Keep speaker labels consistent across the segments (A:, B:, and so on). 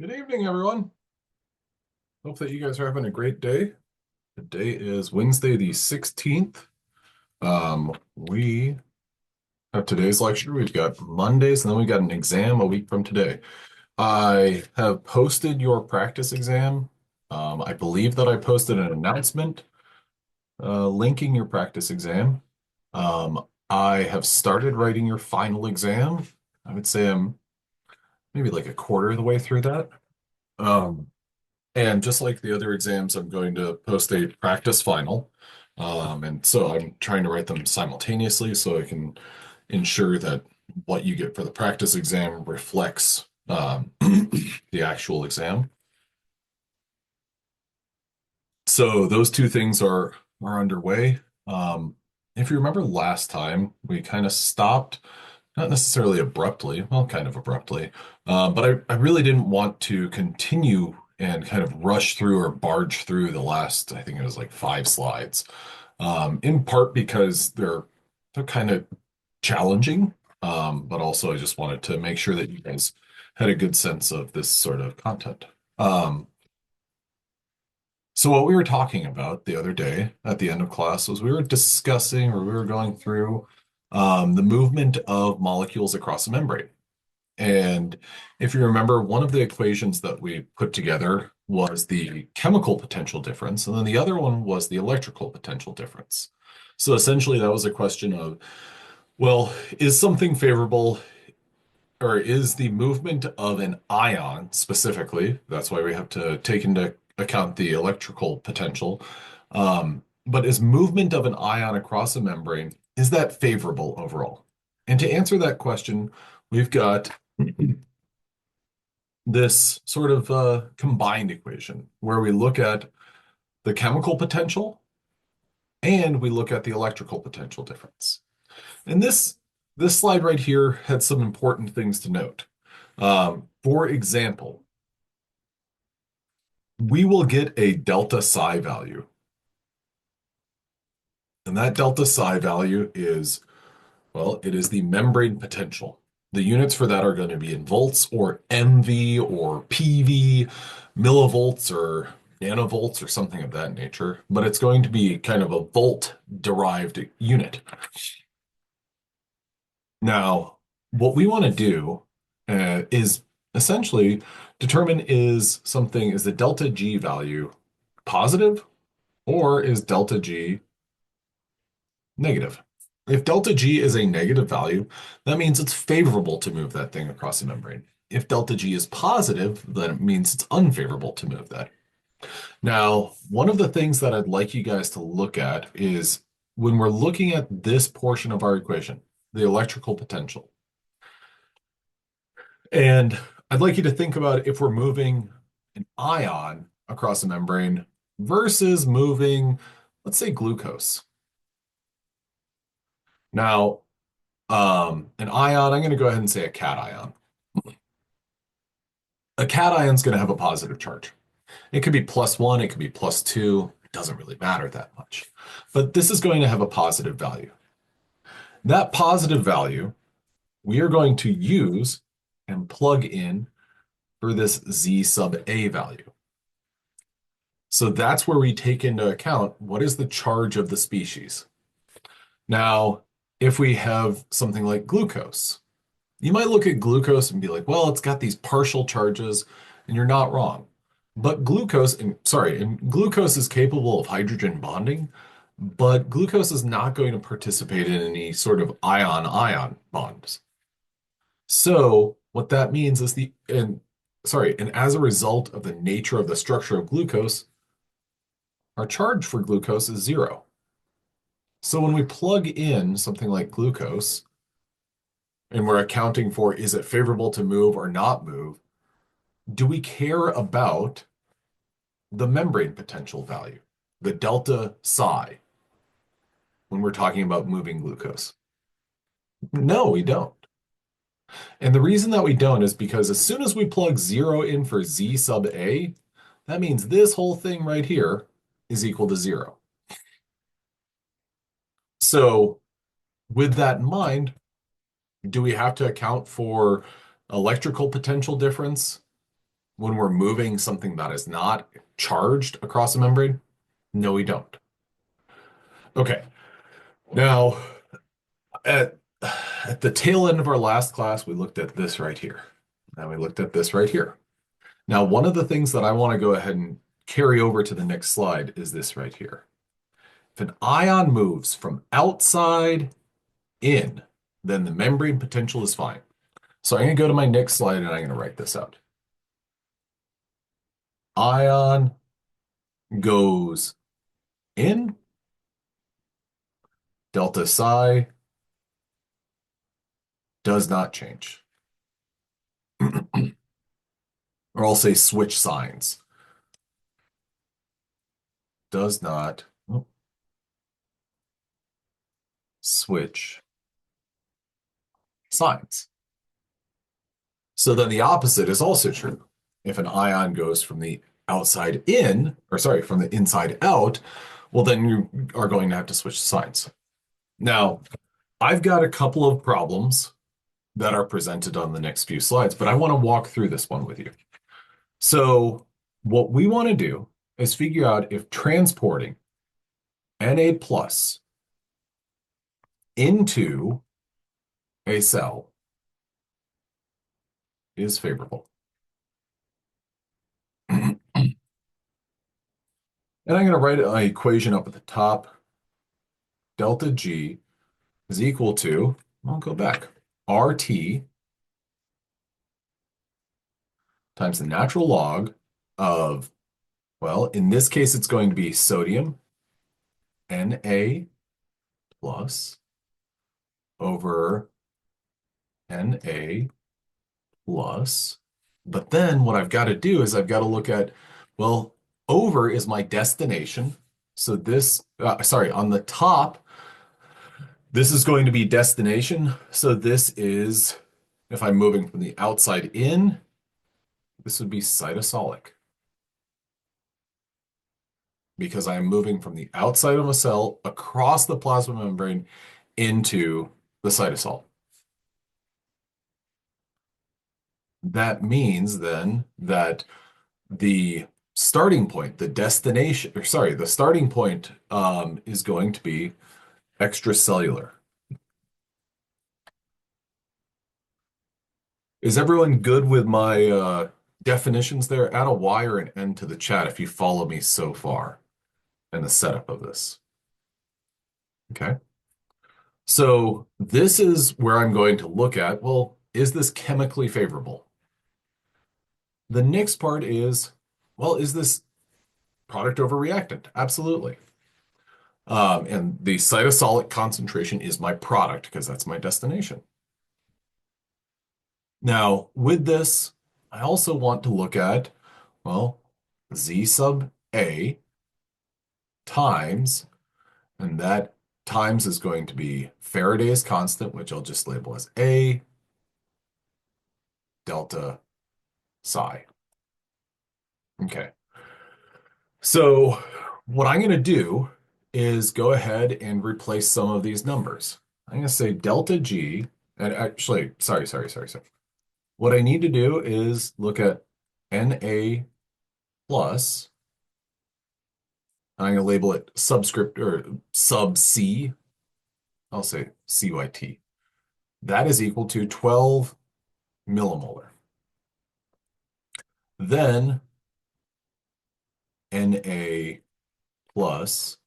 A: Good evening, everyone. Hope that you guys are having a great day. Today is Wednesday, the 16th. We have today's lecture. We've got Mondays, and then we got an exam a week from today. I have posted your practice exam. I believe that I posted an announcement linking your practice exam. I have started writing your final exam. I would say I'm maybe like a quarter of the way through that. Um, And just like the other exams, I'm going to post a practice final. And so I'm trying to write them simultaneously so I can ensure that what you get for the practice exam reflects the actual exam. So those two things are underway. Um, if you remember last time, we kind of stopped, not necessarily abruptly, well, kind of abruptly, but I really didn't want to continue and kind of rush through or barge through the last, I think it was like 5 slides, in part because they're kind of challenging, but also I just wanted to make sure that you guys had a good sense of this sort of content. Um, so what we were talking about the other day at the end of class was we were discussing or we were going through the movement of molecules across a membrane. And if you remember, one of the equations that we put together was the chemical potential difference, and then the other one was the electrical potential difference. So essentially, that was a question of, well, is something favorable, or is the movement of an ion specifically, that's why we have to take into account the electrical potential, but is movement of an ion across a membrane, is that favorable overall? And to answer that question, we've got this sort of combined equation where we look at the chemical potential and we look at the electrical potential difference. And this slide right here had some important things to note. For example, we will get a delta psi value. And that delta psi value is, well, it is the membrane potential. The units for that are going to be in volts or MV or PV, millivolts or nanovolts or something of that nature, but it's going to be kind of a volt derived unit. Now, what we want to do is essentially determine is the delta G value positive or is delta G negative? If delta G is a negative value, that means it's favorable to move that thing across the membrane. If delta G is positive, then it means it's unfavorable to move that. Now, one of the things that I'd like you guys to look at is when we're looking at this portion of our equation, the electrical potential. And I'd like you to think about if we're moving an ion across a membrane versus moving, let's say, glucose. Now, an ion, I'm going to go ahead and say a cation. A cation is going to have a positive charge. It could be +1, it could be +2. It doesn't really matter that much. But this is going to have a positive value. That positive value, we are going to use and plug in for this Z sub A value. So that's where we take into account what is the charge of the species. Now, if we have something like glucose, you might look at glucose and be like, well, it's got these partial charges, and you're not wrong. But glucose is capable of hydrogen bonding, but glucose is not going to participate in any sort of ion-ion bonds. So what that means is and as a result of the nature of the structure of glucose, our charge for glucose is 0. So when we plug in something like glucose, and we're accounting for is it favorable to move or not move, do we care about the membrane potential value, the delta psi, when we're talking about moving glucose? No, we don't. And the reason that we don't is because as soon as we plug 0 in for Z sub A, that means this whole thing right here is equal to 0. So with that in mind, do we have to account for electrical potential difference? when we're moving something that is not charged across a membrane? No, we don't. Okay. Now, at at the tail end of our last class, we looked at this right here. And we looked at this right here. Now, one of the things that I want to go ahead and carry over to the next slide is this right here. If an ion moves from outside in, then the membrane potential is fine. So I'm going to go to my next slide and I'm going to write this out. Ion goes in, delta psi does not change. Or I'll say switch signs. Does not switch signs. So then the opposite is also true. If an ion goes from the outside in, or sorry, from the inside out, well, then you are going to have to switch signs. Now, I've got a couple of problems that are presented on the next few slides, but I want to walk through this one with you. So what we want to do is figure out if transporting Na plus into a cell is favorable. And I'm going to write an equation up at the top. Delta G is equal to, I'll go back, RT times the natural log of, well, in this case, it's going to be sodium Na plus over Na plus. But then what I've got to do is I've got to look at, well, over is my destination. So this, sorry, on the top, this is going to be destination. So this is, if I'm moving from the outside in, this would be cytosolic. Because I am moving from the outside of a cell across the plasma membrane into the cytosol. That means then that the starting point, the destination, or sorry, the starting point is going to be extracellular. Is everyone good with my definitions there? Add a Y or an N to the chat if you follow me so far in the setup of this. Okay. So this is where I'm going to look at, well, is this chemically favorable? The next part is, well, is this product over reactant? Absolutely. And the cytosolic concentration is my product because that's my destination. Now, with this, I also want to look at, well, Z sub A times, and that times is going to be Faraday's constant, which I'll just label as A delta psi. Okay. So what I'm going to do is go ahead and replace some of these numbers. I'm going to say delta G, and actually, sorry. What I need to do is look at Na plus, I'm going to label it subscript or sub C. I'll say CYT. That is equal to 12 millimolar. Then Na plus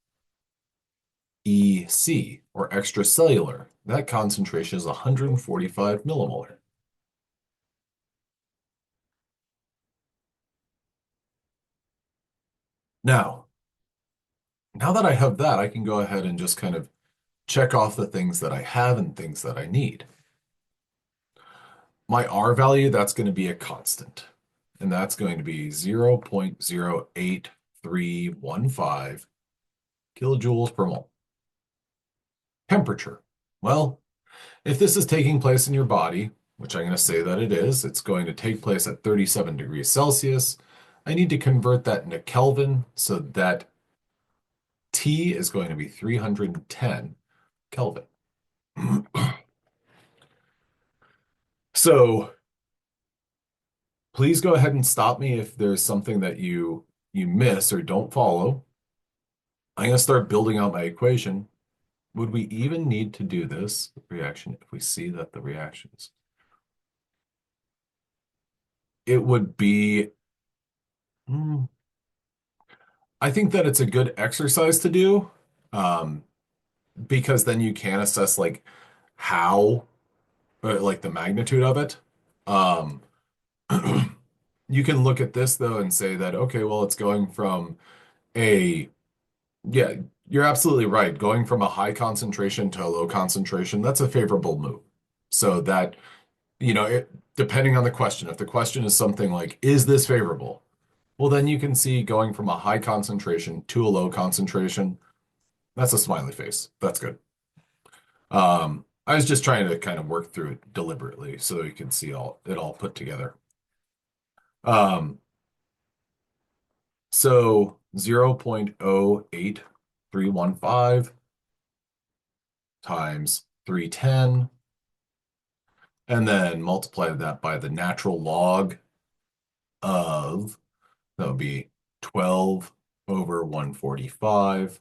A: EC, or extracellular. That concentration is 145 millimolar. Now that I have that, I can go ahead and just kind of check off the things that I have and things that I need. My R value, that's going to be a constant, and that's going to be 0.08315 kilojoules per mole. Temperature. Well, if this is taking place in your body, which I'm going to say that it is, it's going to take place at 37 degrees Celsius. I need to convert that into Kelvin, so that T is going to be 310 Kelvin. So Please go ahead and stop me if there's something that you miss or don't follow. I'm going to start building out my equation. Would we even need to do this reaction if we see that the reactions? It would be, hmm, I think that it's a good exercise to do, um, because then you can assess like how, like the magnitude of it. Um, you can look at this though and say that, okay, well, it's going from a, yeah, you're absolutely right. Going from a high concentration to a low concentration, that's a favorable move. So that, depending on the question, if the question is something like, is this favorable? Well, then you can see going from a high concentration to a low concentration. That's a smiley face. That's good. I was just trying to kind of work through it deliberately so you can see all put together. Um, so 0.08315 times 310, and then multiply that by the natural log of, that would be 12 over 145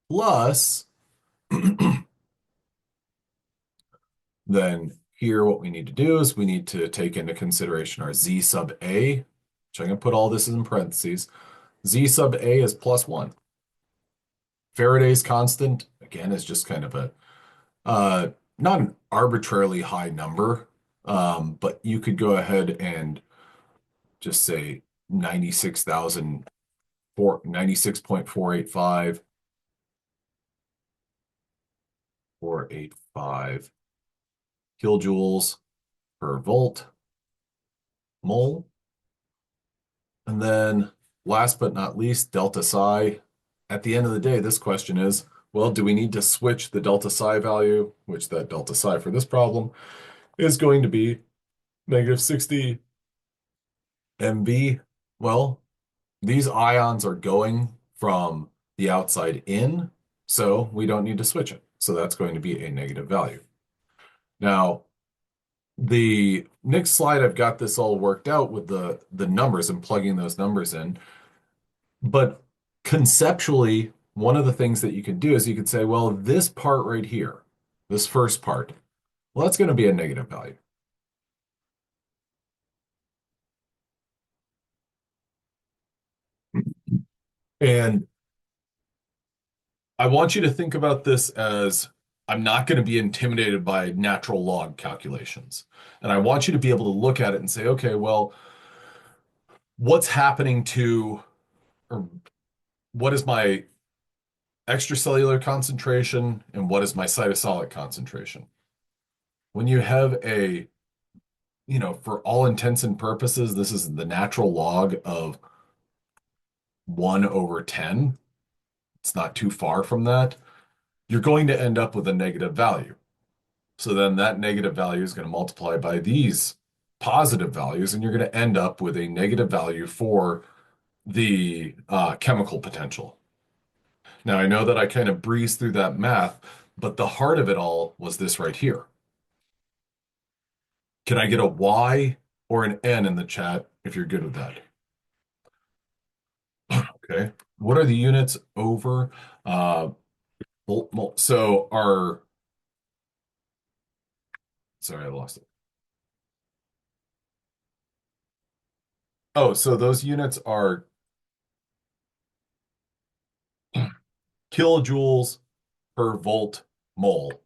A: plus, then here what we need to do is we need to take into consideration our z sub a, which I'm going to put all this in parentheses. Z sub a is plus 1. Faraday's constant, again, is just kind of a, not an arbitrarily high number, but you could go ahead and just say 96.485, 485 kilojoules per volt mole. And then last but not least, delta psi. At the end of the day, this question is, well, do we need to switch the delta psi value, which that delta psi for this problem is going to be negative 60 MV? Well, these ions are going from the outside in, so we don't need to switch it. So that's going to be a negative value. Now, the next slide, I've got this all worked out with the numbers and plugging those numbers in. But conceptually, one of the things that you can do is you could say, well, this part right here, this first part, well, that's going to be a negative value. And I want you to think about this as I'm not going to be intimidated by natural log calculations. And I want you to be able to look at it and say, okay, well, what's happening to, or what is my extracellular concentration and what is my cytosolic concentration? When you have for all intents and purposes, this is the natural log of 1 over 10. It's not too far from that. You're going to end up with a negative value. So then that negative value is going to multiply by these positive values, and you're going to end up with a negative value for the chemical potential. Now, I know that I kind of breezed through that math, but the heart of it all was this right here. Can I get a Y or an N in the chat if you're good with that? Okay. What are the units over volt mole? So sorry, I lost it. Oh, so those units are kilojoules per volt mole.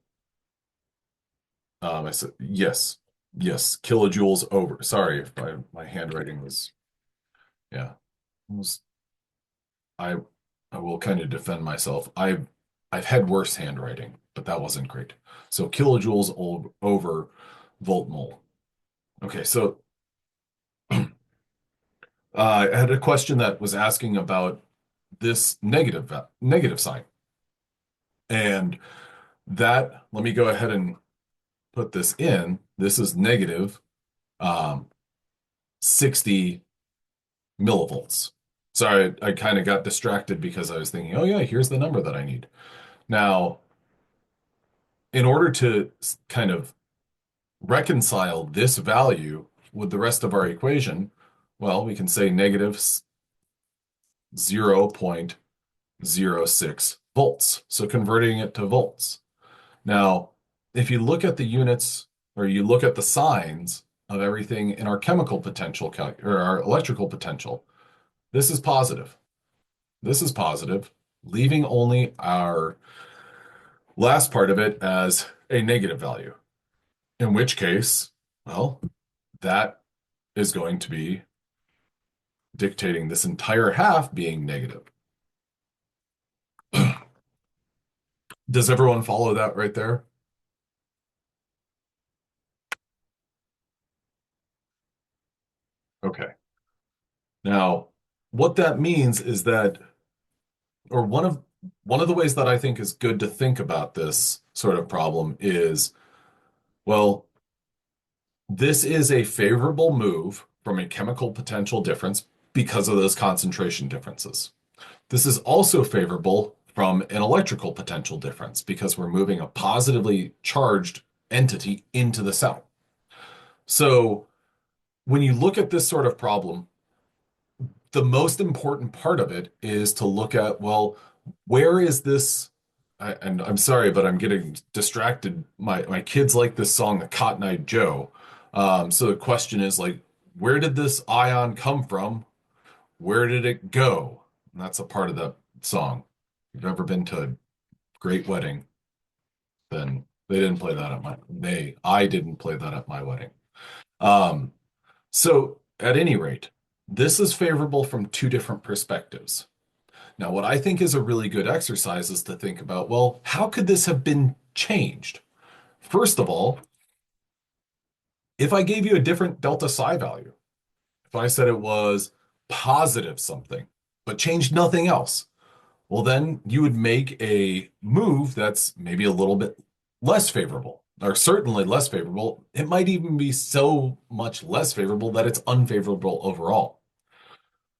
A: I said yes, yes, kilojoules over. Sorry if my handwriting was, yeah, was, I I will kind of defend myself. I've had worse handwriting, but that wasn't great. So kilojoules over volt mole. Okay, so I had a question that was asking about this negative sign. And that, let me go ahead and put this in. This is negative 60 millivolts. Sorry, I kind of got distracted because I was thinking, oh yeah, here's the number that I need. Now, in order to kind of reconcile this value with the rest of our equation, well, we can say negative 0.06 volts. So converting it to volts. Now, if you look at the units or you look at the signs of everything in our chemical potential or our electrical potential, this is positive. This is positive, leaving only our last part of it as a negative value. In which case, well, that is going to be dictating this entire half being negative. Does everyone follow that right there? Okay. Now, what that means is that, or one of the ways that I think is good to think about this sort of problem is, well, this is a favorable move from a chemical potential difference because of those concentration differences. This is also favorable from an electrical potential difference because we're moving a positively charged entity into the cell. So when you look at this sort of problem, the most important part of it is to look at, well, where is this? And I'm sorry, but I'm getting distracted. My kids like this song, The Cotton Eye Joe. So the question is like, where did this ion come from? Where did it go? And that's a part of the song. If you've ever been to a great wedding, then they didn't play that at I didn't play that at my wedding. Um, so at any rate, this is favorable from two different perspectives. Now, what I think is a really good exercise is to think about, well, how could this have been changed? First of all, if I gave you a different delta psi value, if I said it was positive something, but changed nothing else, well, then you would make a move that's maybe a little bit less favorable, or certainly less favorable. It might even be so much less favorable that it's unfavorable overall.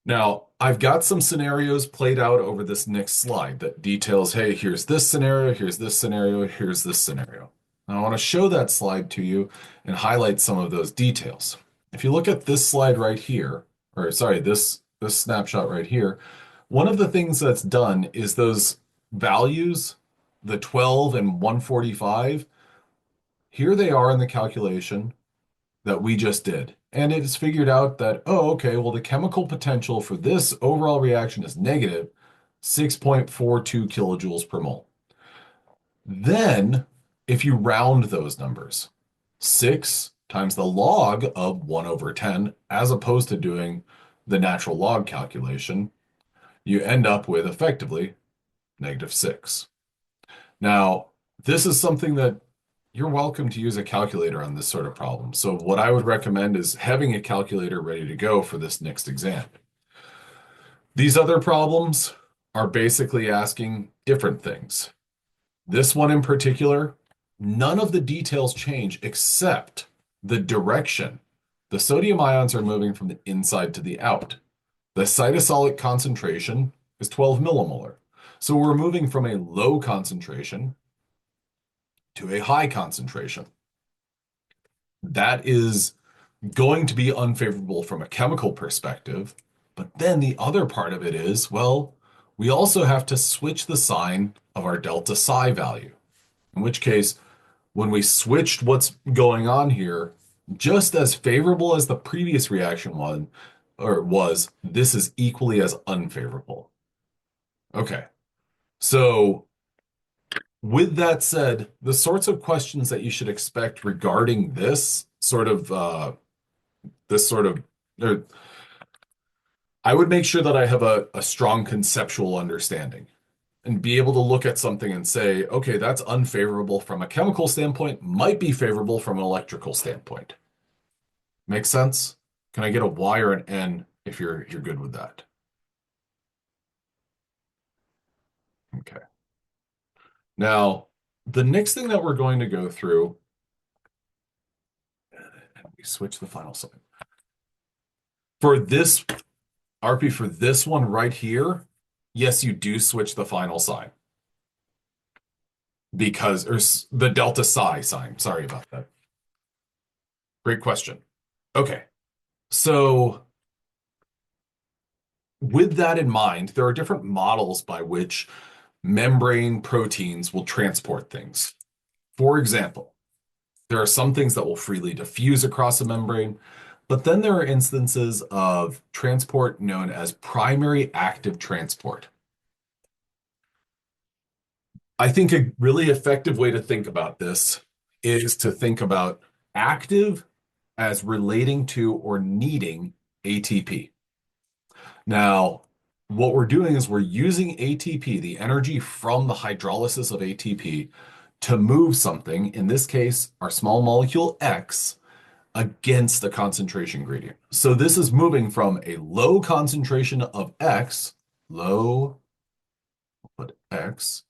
A: Now, I've got some scenarios played out over this next slide that details, hey, here's this scenario, here's this scenario, here's this scenario. Now, I want to show that slide to you and highlight some of those details. If you look at this slide right here, or sorry, this snapshot right here, one of the things that's done is those values, the 12 and 145, here they are in the calculation that we just did. And it's figured out that, oh, okay, well, the chemical potential for this overall reaction is negative 6.42 kilojoules per mole. Then, if you round those numbers, 6 times the log of 1 over 10, as opposed to doing the natural log calculation, you end up with effectively -6. Now, this is something that you're welcome to use a calculator on this sort of problem. So what I would recommend is having a calculator ready to go for this next exam. These other problems are basically asking different things. This one in particular, none of the details change except the direction. The sodium ions are moving from the inside to the out. The cytosolic concentration is 12 millimolar. So we're moving from a low concentration to a high concentration. That is going to be unfavorable from a chemical perspective. But then the other part of it is, well, we also have to switch the sign of our delta psi value. In which case, when we switched what's going on here, just as favorable as the previous reaction was, this is equally as unfavorable. Okay, so with that said, the sorts of questions that you should expect regarding or I would make sure that I have a strong conceptual understanding and be able to look at something and say, okay, that's unfavorable from a chemical standpoint, might be favorable from an electrical standpoint. Make sense? Can I get a Y or an N if you're good with that? Okay. Now, the next thing that we're going to go through, and we switch the final sign. For this, RP, for this one right here, yes, you do switch the final sign. Or the delta psi sign. Sorry about that. Great question. Okay, so with that in mind, there are different models by which membrane proteins will transport things. For example, there are some things that will freely diffuse across a membrane, but then there are instances of transport known as primary active transport. I think a really effective way to think about this is to think about active as relating to or needing ATP. Now, what we're doing is we're using ATP, the energy from the hydrolysis of ATP, to move something, in this case, our small molecule X, against a concentration gradient. So this is moving from a low concentration of X, low, but X,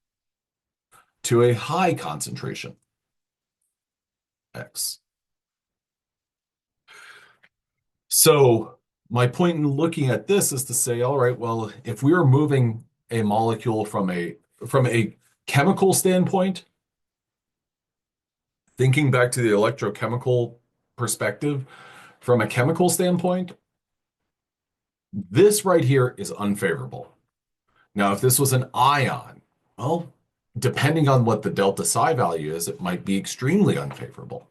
A: to a high concentration X. So my point in looking at this is to say, all right, well, if we are moving a molecule from a chemical standpoint, thinking back to the electrochemical perspective, from a chemical standpoint, this right here is unfavorable. Now, if this was an ion, well, depending on what the delta psi value is, it might be extremely unfavorable.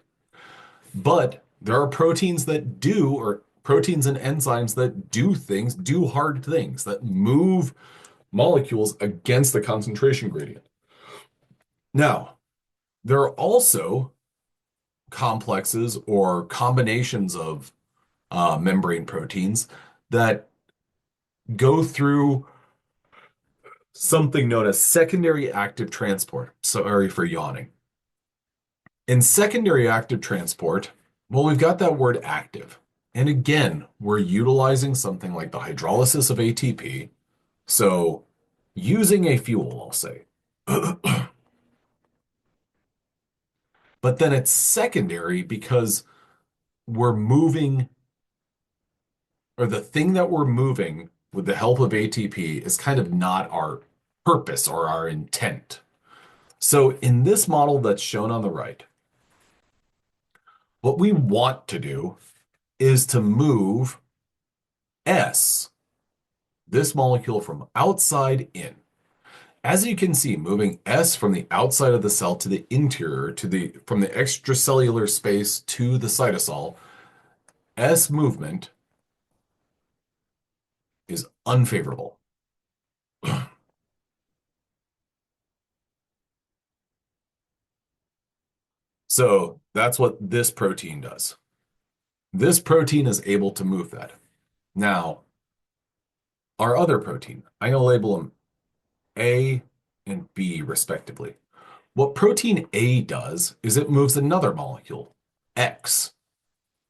A: But there are proteins that do, or proteins and enzymes that do things, do hard things, that move molecules against the concentration gradient. Now, there are also complexes or combinations of membrane proteins that go through something known as secondary active transport. Sorry for yawning. In secondary active transport, well, we've got that word active. And again, we're utilizing something like the hydrolysis of ATP. So using a fuel, I'll say. But then it's secondary because we're moving, or the thing that we're moving with the help of ATP is kind of not our purpose or our intent. So in this model that's shown on the right, what we want to do is to move S, this molecule, from outside in. As you can see, moving S from the outside of the cell to the interior, from the extracellular space to the cytosol, S movement is unfavorable. So that's what this protein does. This protein is able to move that. Now, our other protein, I'm going to label them A and B respectively. What protein A does is it moves another molecule, X.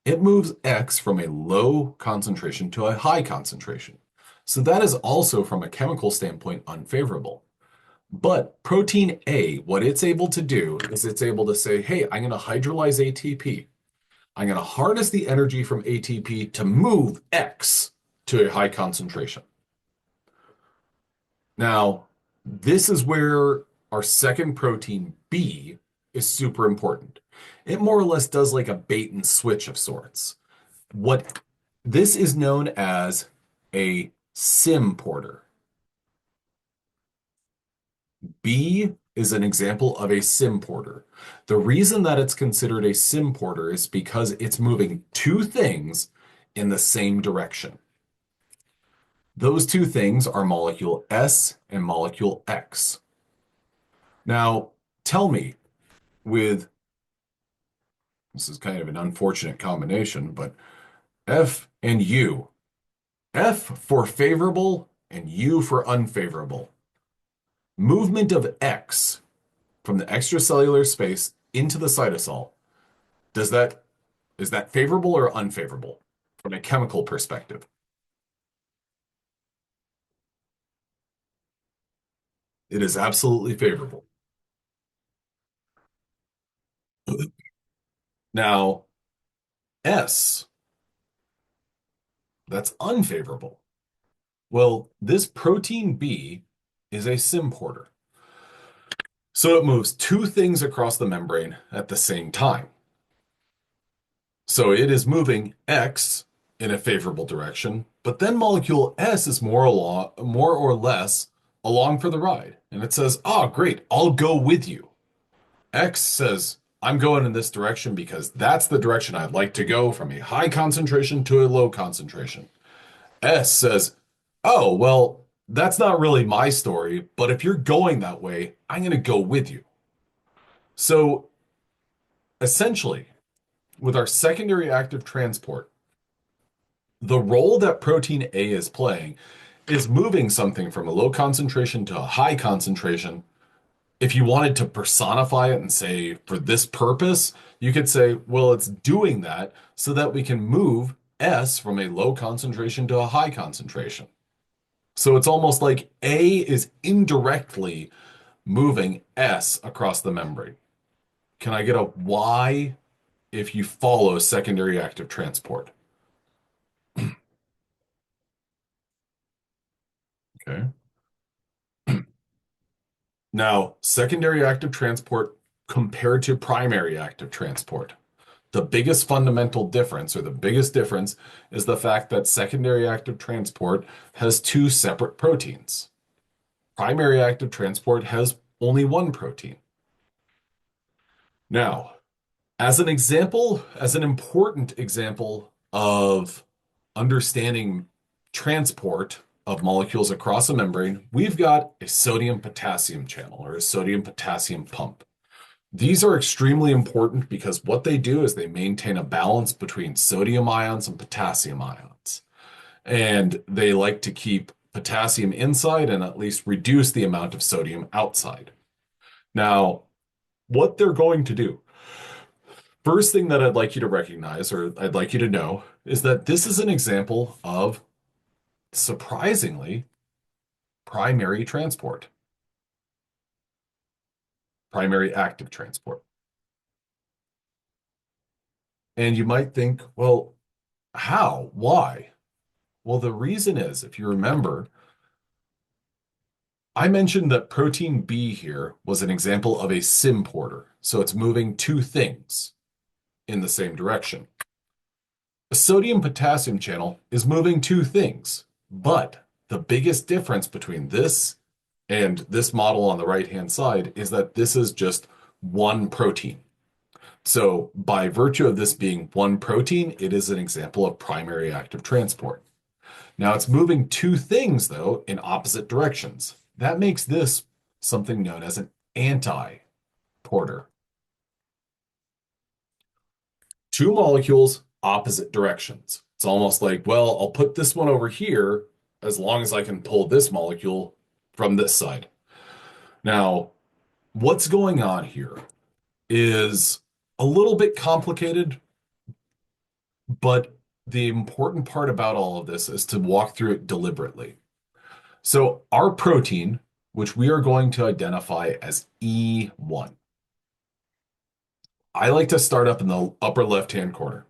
A: It moves X from a low concentration to a high concentration. So that is also, from a chemical standpoint, unfavorable. But protein A, what it's able to do is it's able to say, hey, I'm going to hydrolyze ATP. I'm going to harness the energy from ATP to move X to a high concentration. Now, this is where our second protein, B, is super important. It more or less does like a bait and switch of sorts. What this is known as a symporter. B is an example of a symporter. The reason that it's considered a symporter is because it's moving two things in the same direction. Those two things are molecule S and molecule X. Now, tell me, with this is kind of an unfortunate combination, but F and U, F for favorable and U for unfavorable. Movement of X from the extracellular space into the cytosol, does that is that favorable or unfavorable from a chemical perspective? It is absolutely favorable. Now, S, that's unfavorable. Well, this protein B is a symporter. So it moves two things across the membrane at the same time. So it is moving X in a favorable direction, but then molecule S is more or less along for the ride. And it says, oh, great, I'll go with you. X says, I'm going in this direction because that's the direction I'd like to go from a high concentration to a low concentration. S says, oh, well, that's not really my story, but if you're going that way, I'm going to go with you. So essentially, with our secondary active transport, the role that protein A is playing is moving something from a low concentration to a high concentration. If you wanted to personify it and say, for this purpose, you could say, well, it's doing that so that we can move S from a low concentration to a high concentration. So it's almost like A is indirectly moving S across the membrane. Can I get a Y if you follow secondary active transport? Okay. Now, secondary active transport compared to primary active transport. The biggest fundamental difference, or the biggest difference, is the fact that secondary active transport has two separate proteins. Primary active transport has only one protein. Now, as an example, as an important example of understanding transport of molecules across a membrane, we've got a sodium-potassium channel or a sodium-potassium pump. These are extremely important because what they do is they maintain a balance between sodium ions and potassium ions. And they like to keep potassium inside and at least reduce the amount of sodium outside. Now, what they're going to do, first thing that I'd like you to recognize or I'd like you to know is that this is an example of, surprisingly, primary transport, primary active transport. And you might think, well, how? Why? Well, the reason is, if you remember, I mentioned that protein B here was an example of a symporter. So it's moving two things in the same direction. A sodium-potassium channel is moving two things, but the biggest difference between this and this model on the right-hand side is that this is just one protein. So by virtue of this being one protein, it is an example of primary active transport. Now it's moving two things, though, in opposite directions. That makes this something known as an anti-porter. Two molecules, opposite directions. It's almost like, well, I'll put this one over here as long as I can pull this molecule from this side. Now, what's going on here is a little bit complicated, but the important part about all of this is to walk through it deliberately. So our protein, which we are going to identify as E1. I like to start up in the upper left-hand corner.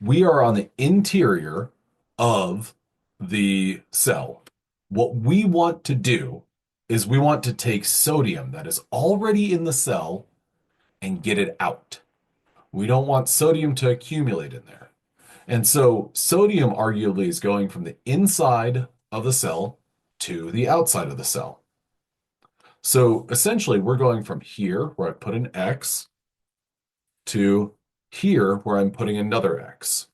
A: We are on the interior of the cell. What we want to do is we want to take sodium that is already in the cell and get it out. We don't want sodium to accumulate in there. And so sodium arguably is going from the inside of the cell to the outside of the cell. So essentially, we're going from here, where I put an X, to here, where I'm putting another X.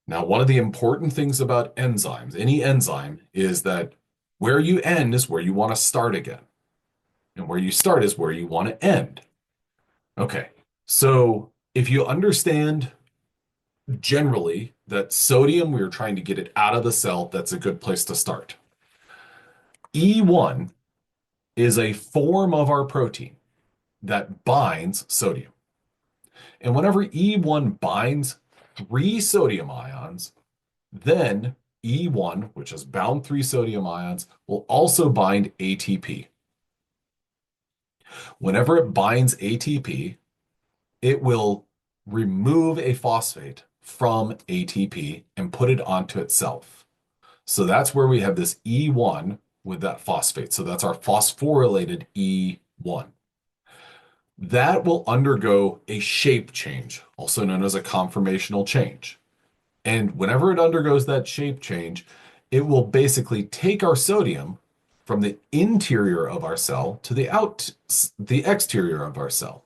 A: Now, one of the important things about enzymes, any enzyme, is that where you end is where you want to start again. And where you start is where you want to end. Okay, so if you understand generally that sodium, we are trying to get it out of the cell, that's a good place to start. E1 is a form of our protein that binds sodium. And whenever E1 binds three sodium ions, then E1, which has bound three sodium ions, will also bind ATP. Whenever it binds ATP, it will remove a phosphate from ATP and put it onto itself. So that's where we have this E1 with that phosphate. So that's our phosphorylated E1. that will undergo a shape change, also known as a conformational change. And whenever it undergoes that shape change, it will basically take our sodium from the interior of our cell to the exterior of our cell.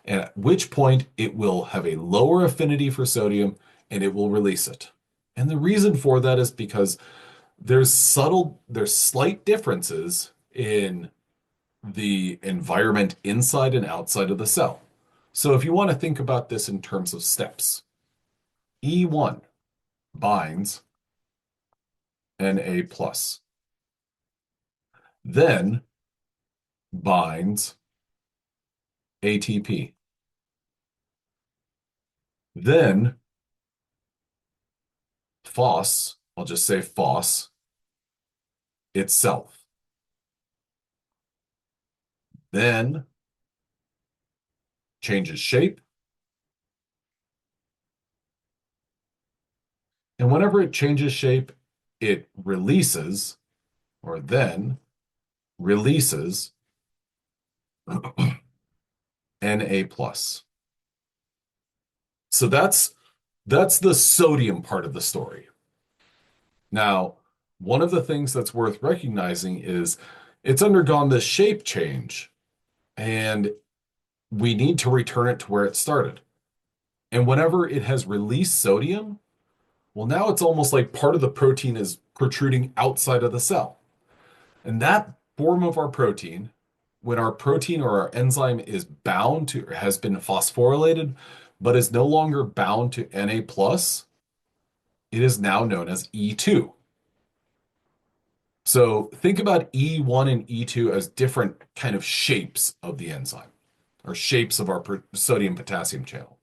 A: And at which point it will have a lower affinity for sodium and it will release it. And the reason for that is because there's slight differences in the environment inside and outside of the cell. So if you want to think about this in terms of steps, E1 binds Na plus, then binds ATP, then phos, I'll just say phos itself, then changes shape, and whenever it changes shape, it releases or then releases Na plus. So that's the sodium part of the story. Now, one of the things that's worth recognizing is it's undergone this shape change, and we need to return it to where it started. And whenever it has released sodium, well, now it's almost like part of the protein is protruding outside of the cell. And that form of our protein, when our protein or our enzyme is bound to, or has been phosphorylated, but is no longer bound to Na plus, it is now known as E2. So think about E1 and E2 as different kind of shapes of the enzyme or shapes of our sodium potassium channel.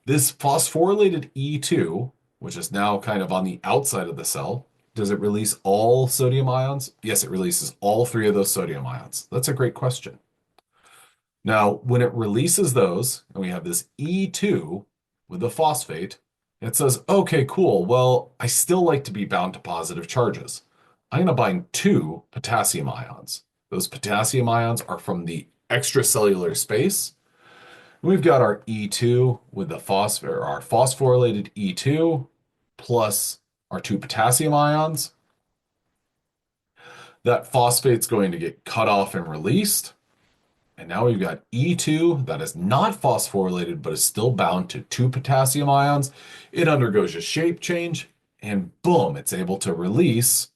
A: This phosphorylated E2, which is now kind of on the outside of the cell, does it release all sodium ions? Yes, it releases all three of those sodium ions. That's a great question. Now, when it releases those, and we have this E2 with the phosphate, it says, okay, cool. Well, I still like to be bound to positive charges. I'm going to bind two potassium ions. Those potassium ions are from the extracellular space. We've got our E2 with the our phosphorylated E2 plus our two potassium ions. That phosphate's going to get cut off and released. And now we've got E2 that is not phosphorylated but is still bound to two potassium ions. It undergoes a shape change and boom, it's able to release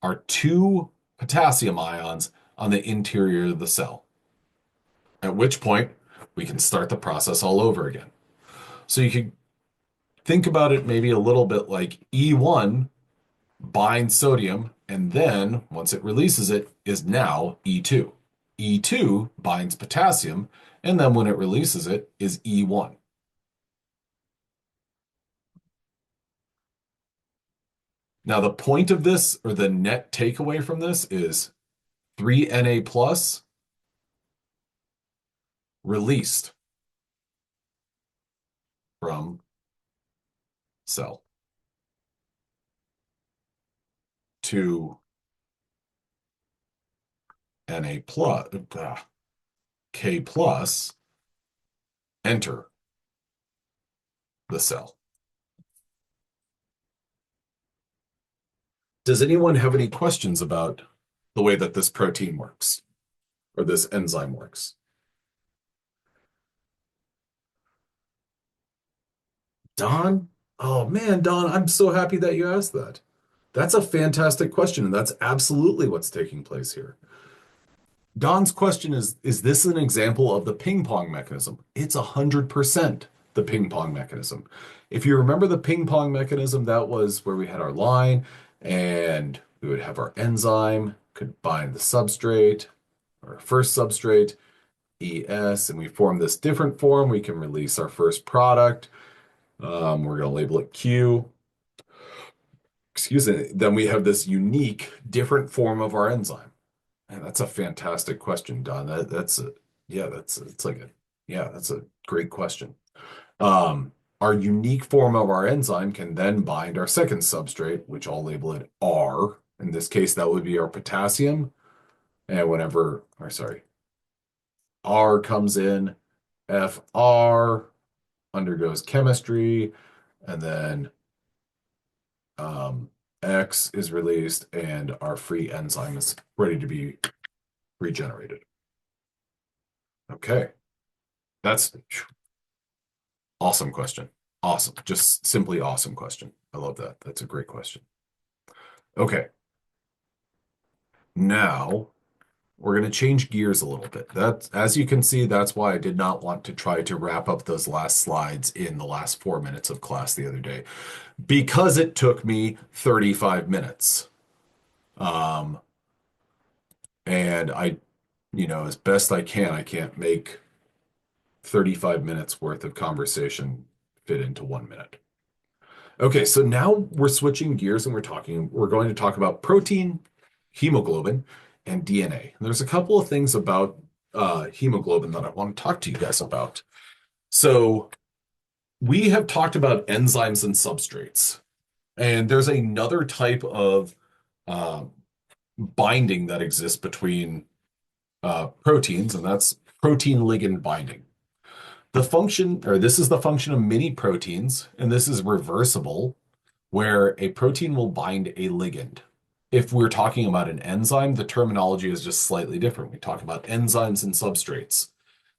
A: our two potassium ions on the interior of the cell. At which point we can start the process all over again. So you could think about it maybe a little bit like E1 binds sodium, and then once it releases it, is now E2. E2 binds potassium, and then when it releases it, is E1. Now, the point of this, or the net takeaway from this, is 3Na plus released from cell to Na plus, K plus, enter the cell. Does anyone have any questions about the way that this protein works or this enzyme works? Don? Oh man, Don, I'm so happy that you asked that. That's a fantastic question, and that's absolutely what's taking place here. Don's question is this an example of the ping pong mechanism? It's 100% the ping pong mechanism. If you remember the ping pong mechanism, that was where we had our line and we would have our enzyme, could bind the substrate, our first substrate, ES, and we form this different form. We can release our first product. We're going to label it Q. Excuse me. Then we have this unique, different form of our enzyme. And that's a fantastic question, Don. That's a great question. Our unique form of our enzyme can then bind our second substrate, which I'll label it R. In this case, that would be our potassium. And R comes in, FR undergoes chemistry, and then X is released, and our free enzyme is ready to be regenerated. Okay, that's awesome question. Awesome. Just simply awesome question. I love that. That's a great question. Okay. Now we're going to change gears a little bit. That's, as you can see, that's why I did not want to try to wrap up those last slides in the last 4 minutes of class the other day, because it took me 35 minutes. Um, and as best I can, I can't make 35 minutes worth of conversation fit into 1 minute. Okay, so now we're switching gears and we're going to talk about protein, hemoglobin, and DNA. And there's a couple of things about hemoglobin that I want to talk to you guys about. So we have talked about enzymes and substrates, and there's another type of uh, binding that exists between proteins, and that's protein ligand binding. This is the function of many proteins, and this is reversible, where a protein will bind a ligand. If we're talking about an enzyme, the terminology is just slightly different. We talk about enzymes and substrates.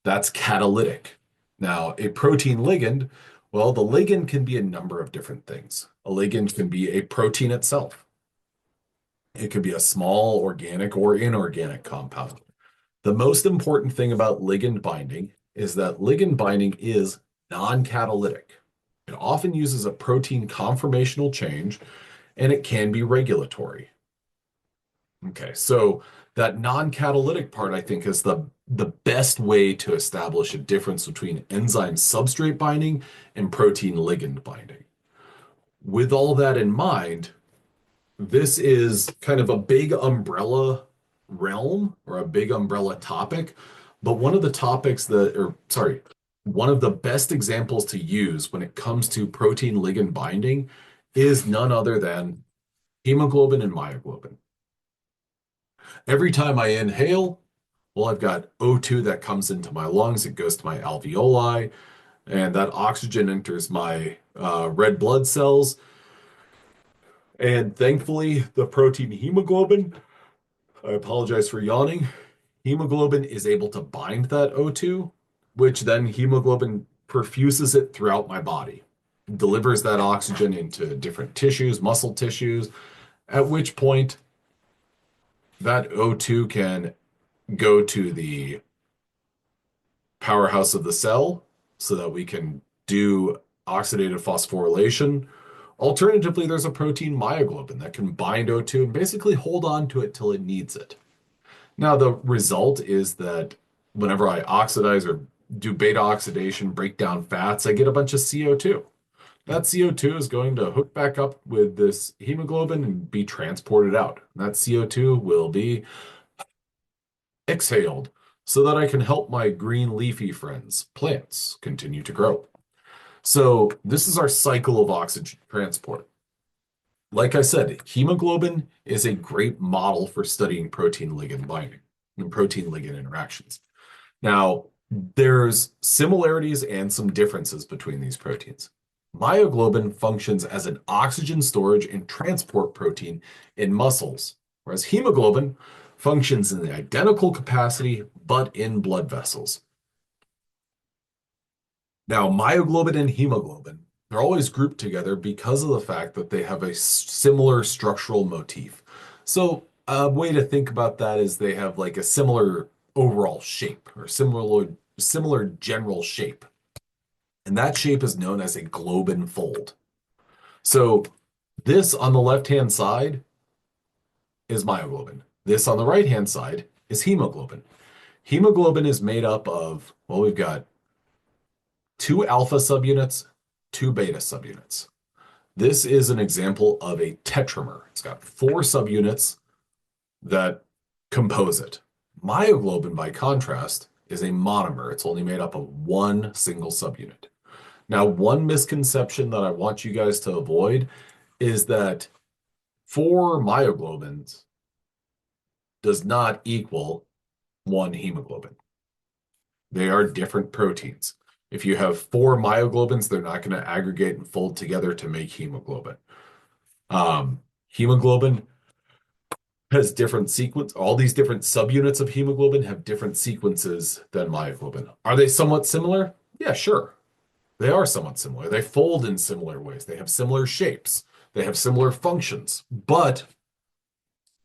A: That's catalytic. Now, a protein ligand, well, the ligand can be a number of different things. A ligand can be a protein itself. It could be a small organic or inorganic compound. The most important thing about ligand binding is that ligand binding is non-catalytic. It often uses a protein conformational change, and it can be regulatory. Okay, so that non-catalytic part, I think, is the best way to establish a difference between enzyme substrate binding and protein ligand binding. With all that in mind, this is kind of a big umbrella realm or a big umbrella topic, but one of the topics that, or sorry, one of the best examples to use when it comes to protein ligand binding is none other than hemoglobin and myoglobin. Every time I inhale, well, I've got O2 that comes into my lungs, it goes to my alveoli, and that oxygen enters my red blood cells. And thankfully, the protein hemoglobin, I apologize for yawning, hemoglobin is able to bind that O2, which then hemoglobin perfuses it throughout my body, delivers that oxygen into different tissues, muscle tissues, at which point that O2 can go to the powerhouse of the cell so that we can do oxidative phosphorylation. Alternatively, there's a protein myoglobin that can bind O2 and basically hold on to it till it needs it. Now, the result is that whenever I oxidize or do beta oxidation, break down fats, I get a bunch of CO2. That CO2 is going to hook back up with this hemoglobin and be transported out. That CO2 will be exhaled so that I can help my green leafy friends, plants, continue to grow. So this is our cycle of oxygen transport. Like I said, hemoglobin is a great model for studying protein ligand binding and protein ligand interactions. Now, there's similarities and some differences between these proteins. Myoglobin functions as an oxygen storage and transport protein in muscles, whereas hemoglobin functions in the identical capacity but in blood vessels. Now, myoglobin and hemoglobin, they're always grouped together because of the fact that they have a similar structural motif. So, a way to think about that is they have like a similar overall shape or similar general shape. And that shape is known as a globin fold. So, this on the left-hand side is myoglobin. This on the right-hand side is hemoglobin. Hemoglobin is made up of, well, we've got two alpha subunits, two beta subunits. This is an example of a tetramer. It's got four subunits that compose it. Myoglobin, by contrast, is a monomer. It's only made up of one single subunit. Now, one misconception that I want you guys to avoid is that four myoglobins does not equal one hemoglobin. They are different proteins. If you have four myoglobins, they're not going to aggregate and fold together to make hemoglobin. Hemoglobin has different sequence. All these different subunits of hemoglobin have different sequences than myoglobin. Are they somewhat similar? Yeah, sure. They are somewhat similar. They fold in similar ways. They have similar shapes. They have similar functions. But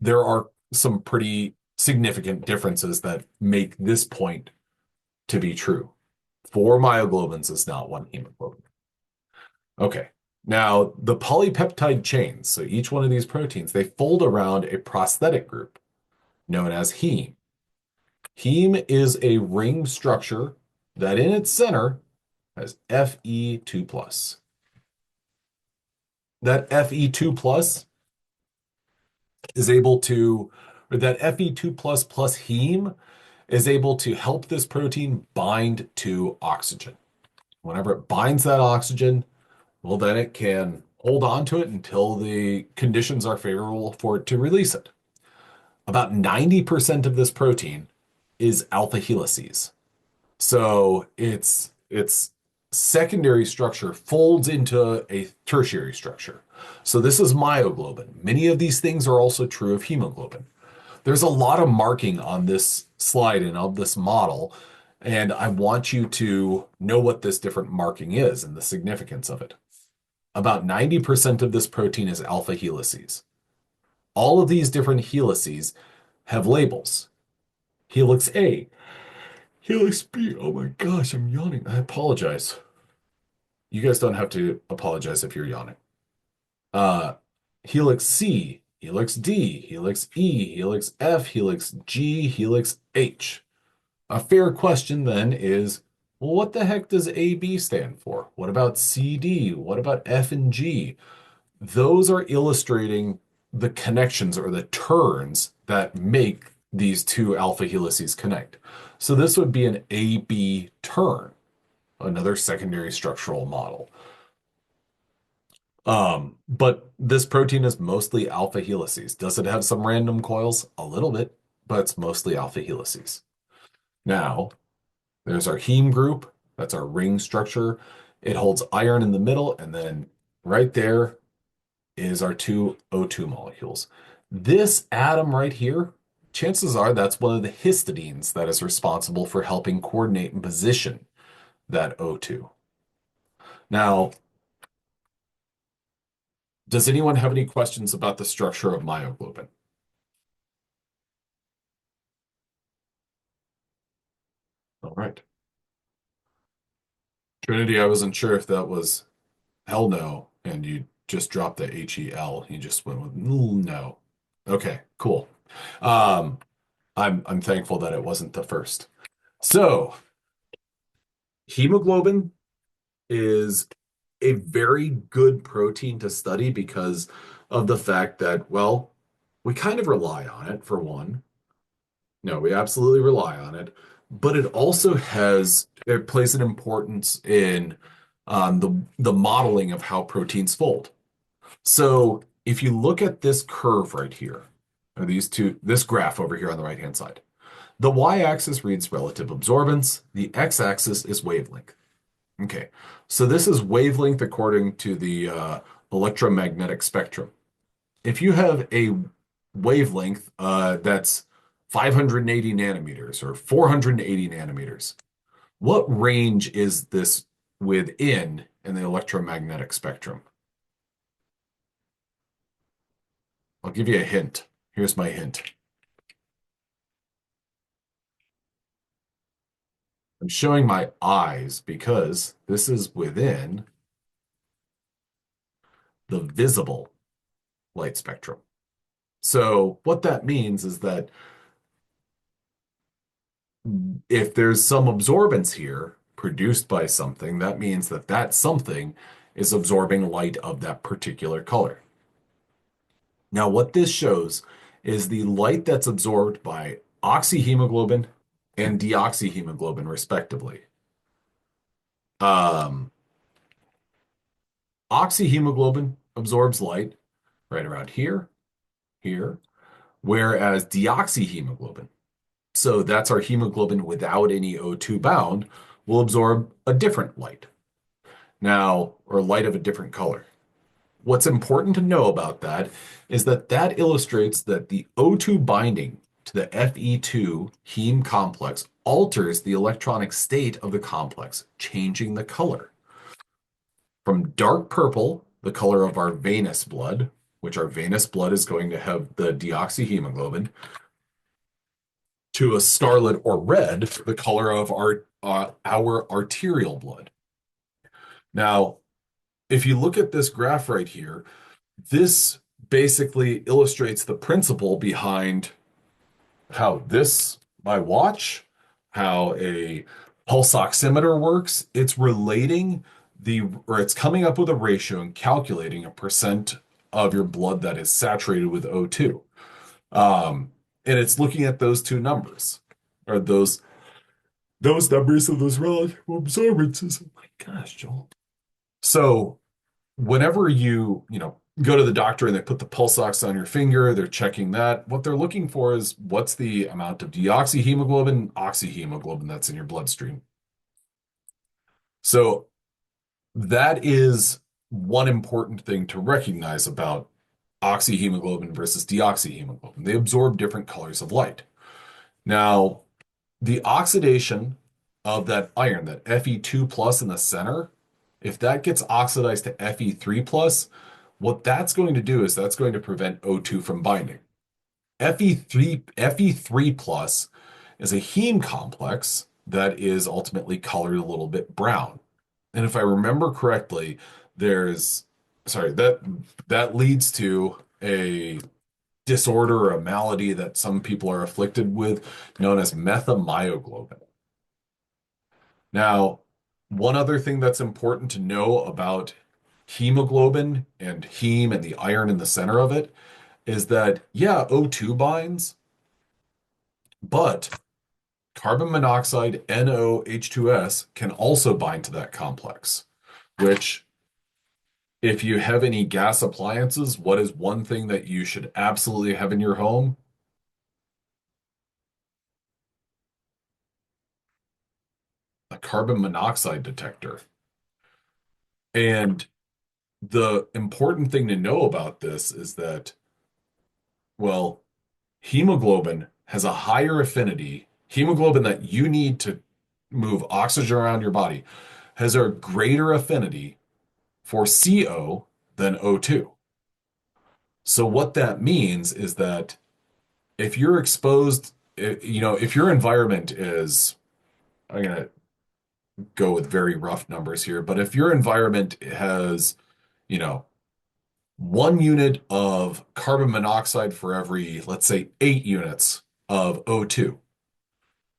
A: there are some pretty significant differences that make this point to be true. Four myoglobins is not one hemoglobin. Okay. Now, the polypeptide chains, so each one of these proteins, they fold around a prosthetic group known as heme. Heme is a ring structure that in its center has Fe2 plus. That Fe2 plus is able to, or that Fe2 plus heme is able to help this protein bind to oxygen. Whenever it binds that oxygen, well, then it can hold on to it until the conditions are favorable for it to release it. About 90% of this protein is alpha helices. So its secondary structure folds into a tertiary structure. So this is myoglobin. Many of these things are also true of hemoglobin. There's a lot of marking on this slide and of this model, and I want you to know what this different marking is and the significance of it. About 90% of this protein is alpha helices. All of these different helices have labels. Helix A, Helix B. Oh my gosh, I'm yawning. I apologize. You guys don't have to apologize if you're yawning. Uh, Helix C, Helix D, Helix E, Helix F, Helix G, Helix H. A fair question then is, well, what the heck does AB stand for? What about CD? What about F and G? Those are illustrating the connections or the turns that make these two alpha helices connect. So this would be an AB turn, another secondary structural model. But this protein is mostly alpha helices. Does it have some random coils? A little bit, but it's mostly alpha helices. Now, there's our heme group. That's our ring structure. It holds iron in the middle, and then right there is our two O2 molecules. This atom right here, chances are that's one of the histidines that is responsible for helping coordinate and position that O2. Now, does anyone have any questions about the structure of myoglobin? All right. Trinity, I wasn't sure if that was hell no, and you just dropped the HEL. You just went with no. Okay, cool. Um, I'm thankful that it wasn't the first. So, hemoglobin is a very good protein to study because of the fact that, well, we kind of rely on it for one. No, we absolutely rely on it, but it plays an importance in the modeling of how proteins fold. So if you look at this curve right here, or this graph over here on the right-hand side, the y-axis reads relative absorbance, the x-axis is wavelength. Okay, so this is wavelength according to the electromagnetic spectrum. If you have a wavelength that's 580 nanometers or 480 nanometers, what range is this within in the electromagnetic spectrum? I'll give you a hint. Here's my hint. I'm showing my eyes because this is within the visible light spectrum. So what that means is that if there's some absorbance here produced by something, that means that that something is absorbing light of that particular color. Now, what this shows is the light that's absorbed by oxyhemoglobin and deoxyhemoglobin, respectively. Um, Oxyhemoglobin absorbs light right around here, here, whereas deoxyhemoglobin So that's our hemoglobin without any O2 bound will absorb a different light. Now, or light of a different color. What's important to know about that is that that illustrates that the O2 binding to the Fe2 heme complex alters the electronic state of the complex, changing the color. From dark purple, the color of our venous blood, which our venous blood is going to have the deoxyhemoglobin, to a scarlet or red, the color of our arterial blood. Now, if you look at this graph right here, this basically illustrates the principle behind how my watch, how a pulse oximeter works. It's relating or it's coming up with a ratio and calculating a percent of your blood that is saturated with O2. And it's looking at those two numbers, or those numbers of those relative absorbances. Oh my gosh, Joel. So whenever you go to the doctor and they put the pulse ox on your finger, they're checking that. What they're looking for is what's the amount of deoxyhemoglobin, oxyhemoglobin that's in your bloodstream. So that is one important thing to recognize about oxyhemoglobin versus deoxyhemoglobin. They absorb different colors of light. Now, the oxidation of that iron, that Fe2 plus in the center, if that gets oxidized to Fe3 plus, what that's going to do is that's going to prevent O2 from binding. Fe3 plus is a heme complex that is ultimately colored a little bit brown. And if I remember correctly, that leads to a disorder or a malady that some people are afflicted with known as methymyoglobin. Now, one other thing that's important to know about hemoglobin and heme and the iron in the center of it is that, yeah, O2 binds, but carbon monoxide, NOH2S, can also bind to that complex, which, if you have any gas appliances, what is one thing that you should absolutely have in your home? A carbon monoxide detector. And the important thing to know about this is that, well, hemoglobin has a higher affinity. Hemoglobin that you need to move oxygen around your body has a greater affinity for CO than O2. So what that means is that if you're exposed, if your environment is, I'm going to go with very rough numbers here, but if your environment has, you know, 1 unit of carbon monoxide for every, let's say, 8 units of O2,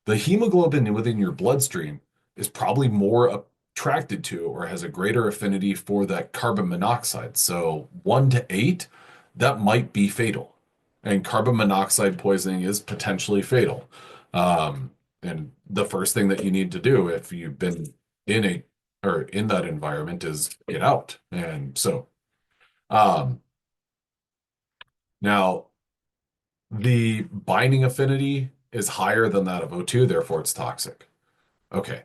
A: the hemoglobin within your bloodstream is probably more attracted to or has a greater affinity for that carbon monoxide. So 1 to 8, that might be fatal. And carbon monoxide poisoning is potentially fatal. And the first thing that you need to do if you've been in a or in that environment is get out. And so um, now the binding affinity is higher than that of O2, therefore it's toxic. Okay.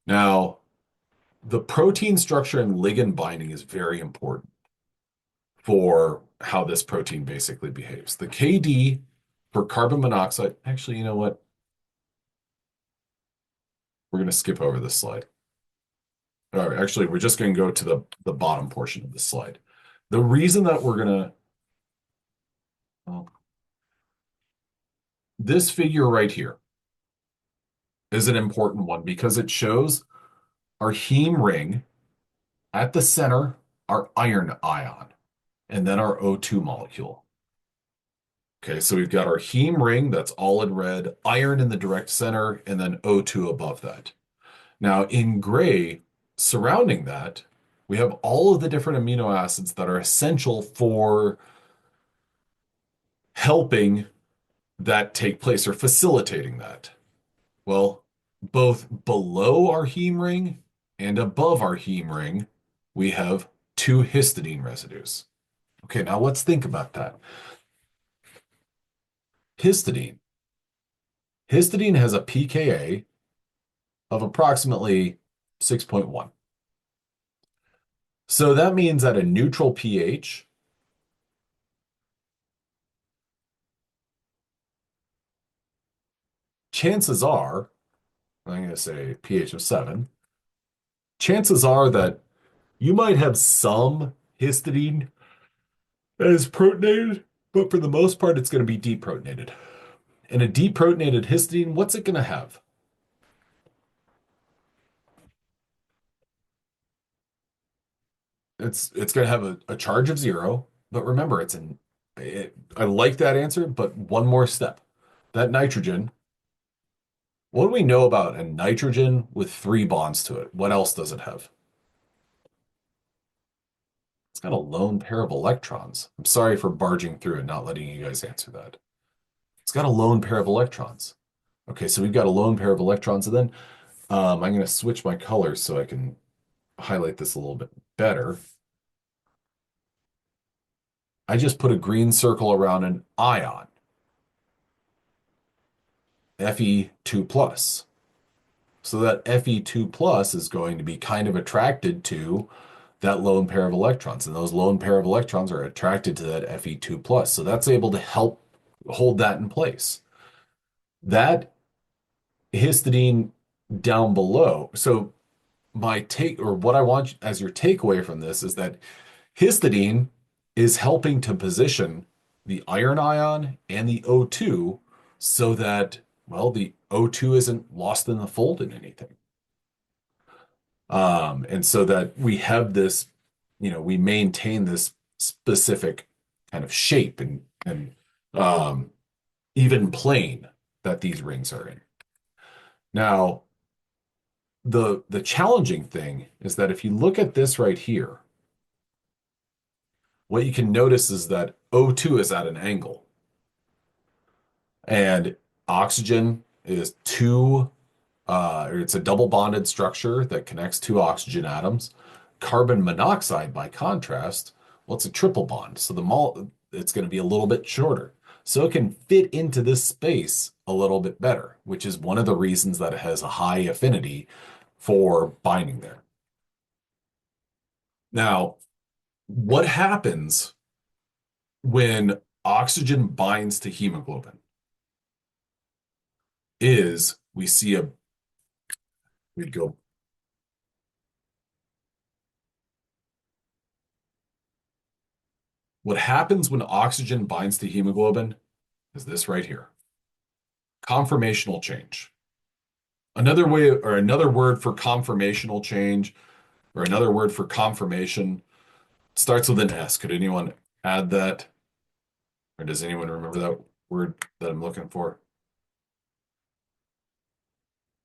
A: Now, the protein structure and ligand binding is very important for how this protein basically behaves. The KD for carbon monoxide, actually, you know what? We're going to skip over this slide. Actually, we're just going to go to the bottom portion of the slide. The reason that we're going to, well, this figure right here is an important one because it shows our heme ring at the center, our iron ion, and then our O2 molecule. Okay, so we've got our heme ring that's all in red, iron in the direct center, and then O2 above that. Now, in gray, surrounding that, we have all of the different amino acids that are essential for helping that take place or facilitating that. Well, both below our heme ring and above our heme ring, we have two histidine residues. Okay, now let's think about that. Histidine. Histidine has a pKa of approximately 6.1. So that means at a neutral pH, chances are, I'm going to say pH of 7, chances are that you might have some histidine that is protonated, but for the most part, it's going to be deprotonated. And a deprotonated histidine, what's it going to have? It's going to have a charge of 0, but remember, I like that answer, but one more step. That nitrogen, what do we know about a nitrogen with 3 bonds to it? What else does it have? It's got a lone pair of electrons. I'm sorry for barging through and not letting you guys answer that. It's got a lone pair of electrons. Okay, so we've got a lone pair of electrons, and then I'm going to switch my colors so I can highlight this a little bit better. I just put a green circle around an ion, Fe2 plus. So that Fe2 plus is going to be kind of attracted to that lone pair of electrons. And those lone pair of electrons are attracted to that Fe2 plus. So that's able to help hold that in place. That histidine down below. So my take, or what I want as your takeaway from this, is that histidine is helping to position the iron ion and the O2 so that, well, the O2 isn't lost in the fold in anything. And so that we have this, we maintain this specific kind of shape and even plane that these rings are in. Now, the challenging thing is that if you look at this right here, what you can notice is that O2 is at an angle. And oxygen is it's a double bonded structure that connects 2 oxygen atoms. Carbon monoxide, by contrast, well, it's a triple bond. So it's going to be a little bit shorter. So it can fit into this space a little bit better, which is one of the reasons that it has a high affinity for binding there. Now, what happens when oxygen binds to hemoglobin is we'd go, what happens when oxygen binds to hemoglobin is this right here. Conformational change. Another word for conformational change, or another word for conformation, starts with an S. Could anyone add that? Or does anyone remember that word that I'm looking for?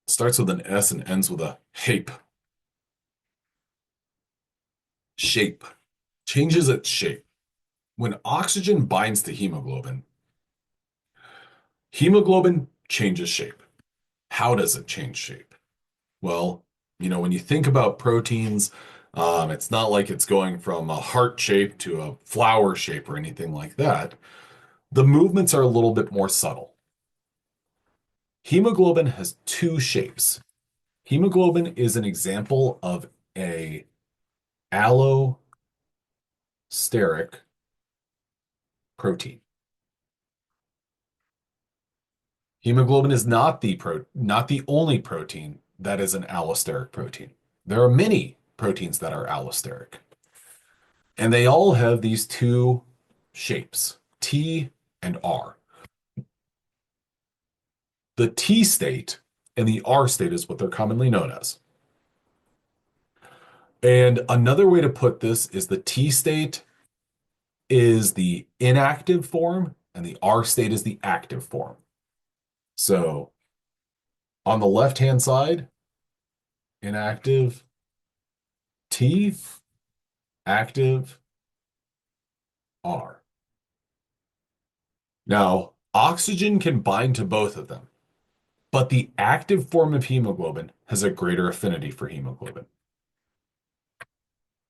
A: Starts with an S and ends with a hape. Shape. Changes its shape. When oxygen binds to hemoglobin, hemoglobin changes shape. How does it change shape? Well, when you think about proteins, it's not like it's going from a heart shape to a flower shape or anything like that. The movements are a little bit more subtle. Hemoglobin has 2 shapes. Hemoglobin is an example of a allosteric protein. Hemoglobin is not the only protein that is an allosteric protein. There are many proteins that are allosteric. And they all have these 2 shapes, T and R. The T state and the R state is what they're commonly known as. And another way to put this is the T state is the inactive form and the R state is the active form. So on the left-hand side, inactive T, active R. Now, oxygen can bind to both of them, but the active form of hemoglobin has a greater affinity for hemoglobin.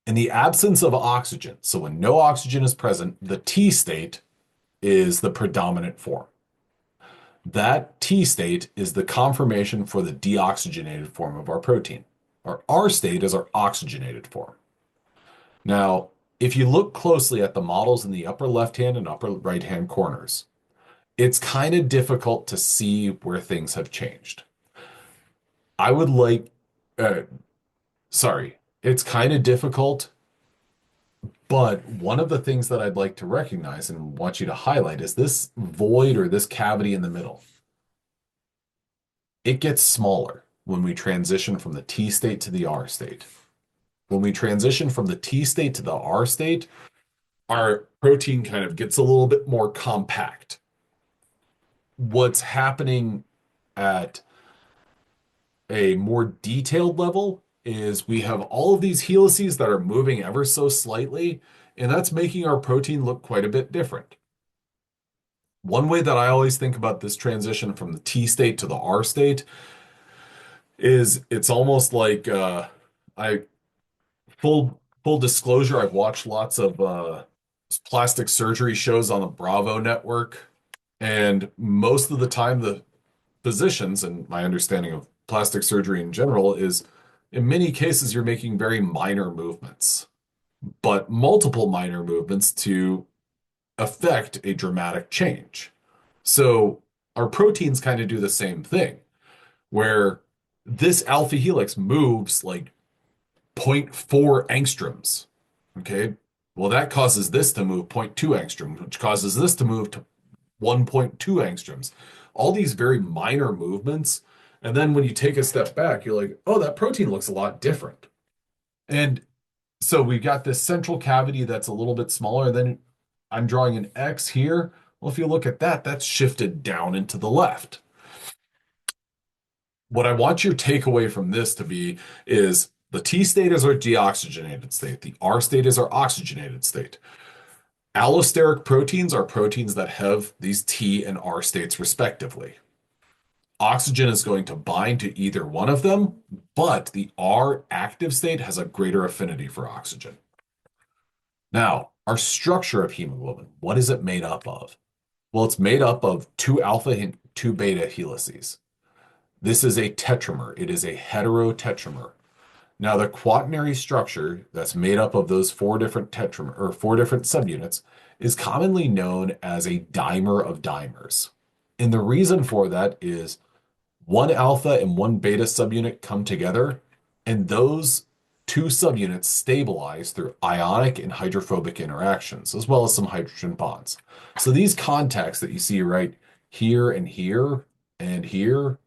A: In the absence of oxygen, so when no oxygen is present, the T state is the predominant form. That T state is the conformation for the deoxygenated form of our protein. Our R state is our oxygenated form. Now, if you look closely at the models in the upper left-hand and upper right-hand corners, it's kind of difficult to see where things have changed. I would like, uh, sorry, it's kind of difficult, but one of the things that I'd like to recognize and want you to highlight is this void or this cavity in the middle. It gets smaller when we transition from the T state to the R state. When we transition from the T state to the R state, our protein kind of gets a little bit more compact. What's happening at a more detailed level is we have all of these helices that are moving ever so slightly, and that's making our protein look quite a bit different. One way that I always think about this transition from the T state to the R state is it's almost like I full disclosure, I've watched lots of plastic surgery shows on the Bravo network, and most of the time the physicians, and my understanding of plastic surgery in general is in many cases you're making very minor movements, but multiple minor movements to affect a dramatic change. So our proteins kind of do the same thing, where this alpha helix moves like zero point 0.4 angstroms. Okay. Well, that causes this to move zero point 0.2 angstrom, which causes this to move to 1.2 angstroms. All these very minor movements. And then when you take a step back, you're like, oh, that protein looks a lot different. And so we've got this central cavity that's a little bit smaller. Then I'm drawing an X here. Well, if you look at that, that's shifted down into the left. What I want your takeaway from this to be is the T state is our deoxygenated state. The R state is our oxygenated state. Allosteric proteins are proteins that have these T and R states respectively. Oxygen is going to bind to either one of them, but the R active state has a greater affinity for oxygen. Now, our structure of hemoglobin, what is it made up of? Well, it's made up of two alpha and two beta helices. This is a tetramer. It is a heterotetramer. Now, the quaternary structure that's made up of those four different tetramer or four different subunits is commonly known as a dimer of dimers. And the reason for that is one alpha and one beta subunit come together, and those two subunits stabilize through ionic and hydrophobic interactions, as well as some hydrogen bonds. So these contacts that you see right here and here and here,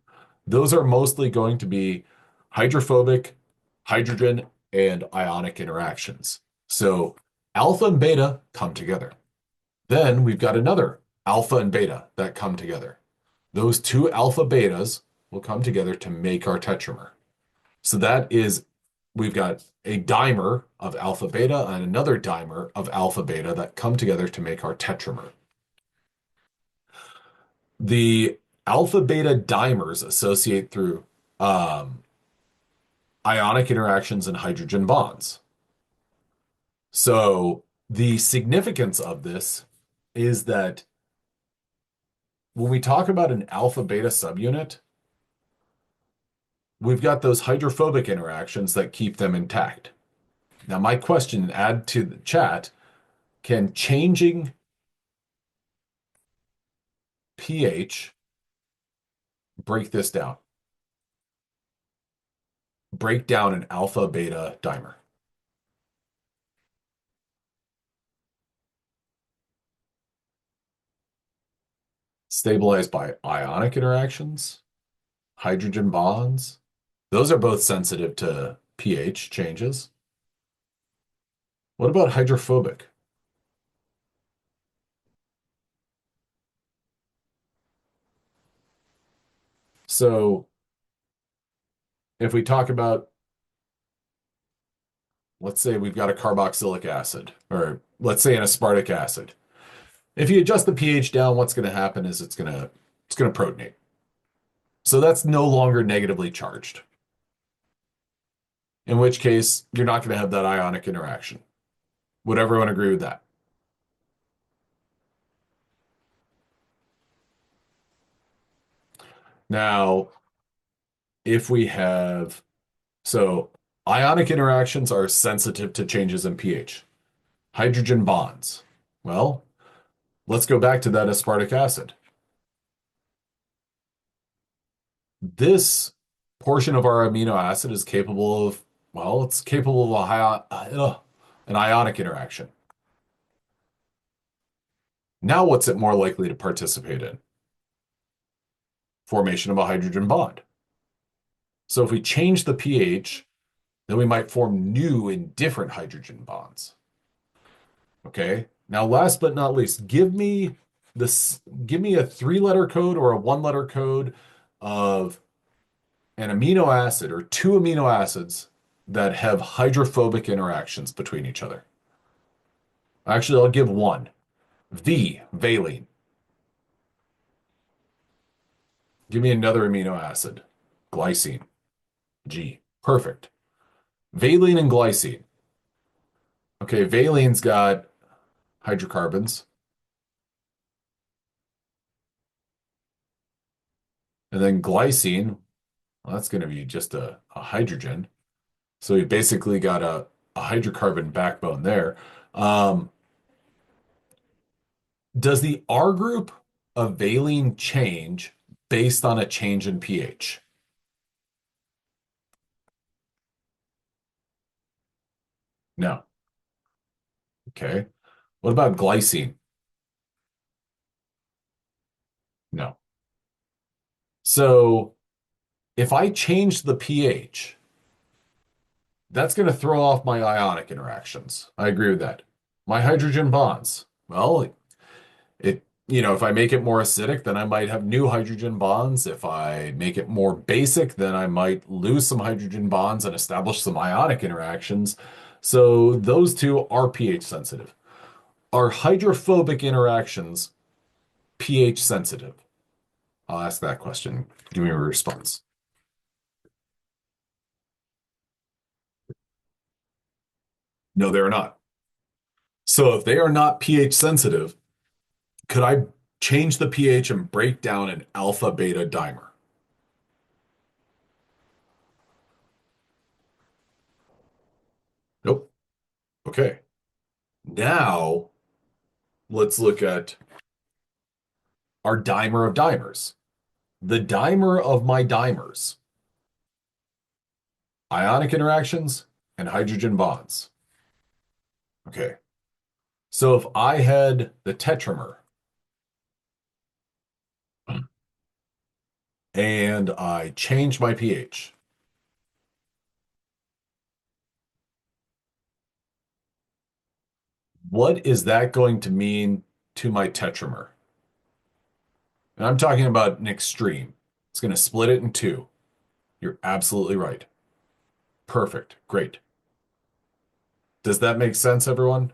A: those are mostly going to be hydrophobic, hydrogen, and ionic interactions. So alpha and beta come together. Then we've got another alpha and beta that come together. Those two alpha betas will come together to make our tetramer. So that is, we've got a dimer of alpha beta and another dimer of alpha beta that come together to make our tetramer. The alpha beta dimers associate through ionic interactions and hydrogen bonds. So the significance of this is that when we talk about an alpha beta subunit, we've got those hydrophobic interactions that keep them intact. Now, my question, add to the chat, can changing pH break this down? Break down an alpha beta dimer. Stabilized by ionic interactions, hydrogen bonds. Those are both sensitive to pH changes. What about hydrophobic? So if we talk about, let's say we've got a carboxylic acid, or let's say an aspartic acid. If you adjust the pH down, what's going to happen is it's going to protonate. So that's no longer negatively charged. In which case, you're not going to have that ionic interaction. Would everyone agree with that? Now, if we have, so ionic interactions are sensitive to changes in pH. Hydrogen bonds. Well, let's go back to that aspartic acid. This portion of our amino acid is capable of, well, it's capable of an ionic interaction. Now, what's it more likely to participate in? Formation of a hydrogen bond. So if we change the pH, then we might form new and different hydrogen bonds. Okay. Now, last but not least, give me a three-letter code or a one-letter code of an amino acid or two amino acids that have hydrophobic interactions between each other. Actually, I'll give one. Valine. Give me another amino acid. Glycine. G. Perfect. Valine and glycine. Okay, valine's got hydrocarbons. And then glycine, well, that's going to be just a hydrogen. So we basically got a hydrocarbon backbone there. Um, does the R group of valine change based on a change in pH? No. Okay. What about glycine? No. So if I change the pH, that's going to throw off my ionic interactions. I agree with that. My hydrogen bonds. Well, if I make it more acidic, then I might have new hydrogen bonds. If I make it more basic, then I might lose some hydrogen bonds and establish some ionic interactions. So those two are pH sensitive. Are hydrophobic interactions pH sensitive? I'll ask that question. Give me a response. No, they're not. So if they are not pH sensitive, could I change the pH and break down an alpha beta dimer? Nope. Okay. Now let's look at our dimer of dimers. The dimer of my dimers, ionic interactions and hydrogen bonds. Okay. So if I had the tetramer and I change my pH, what is that going to mean to my tetramer? And I'm talking about an extreme. It's going to split it in two. You're absolutely right. Perfect. Great. Does that make sense, everyone?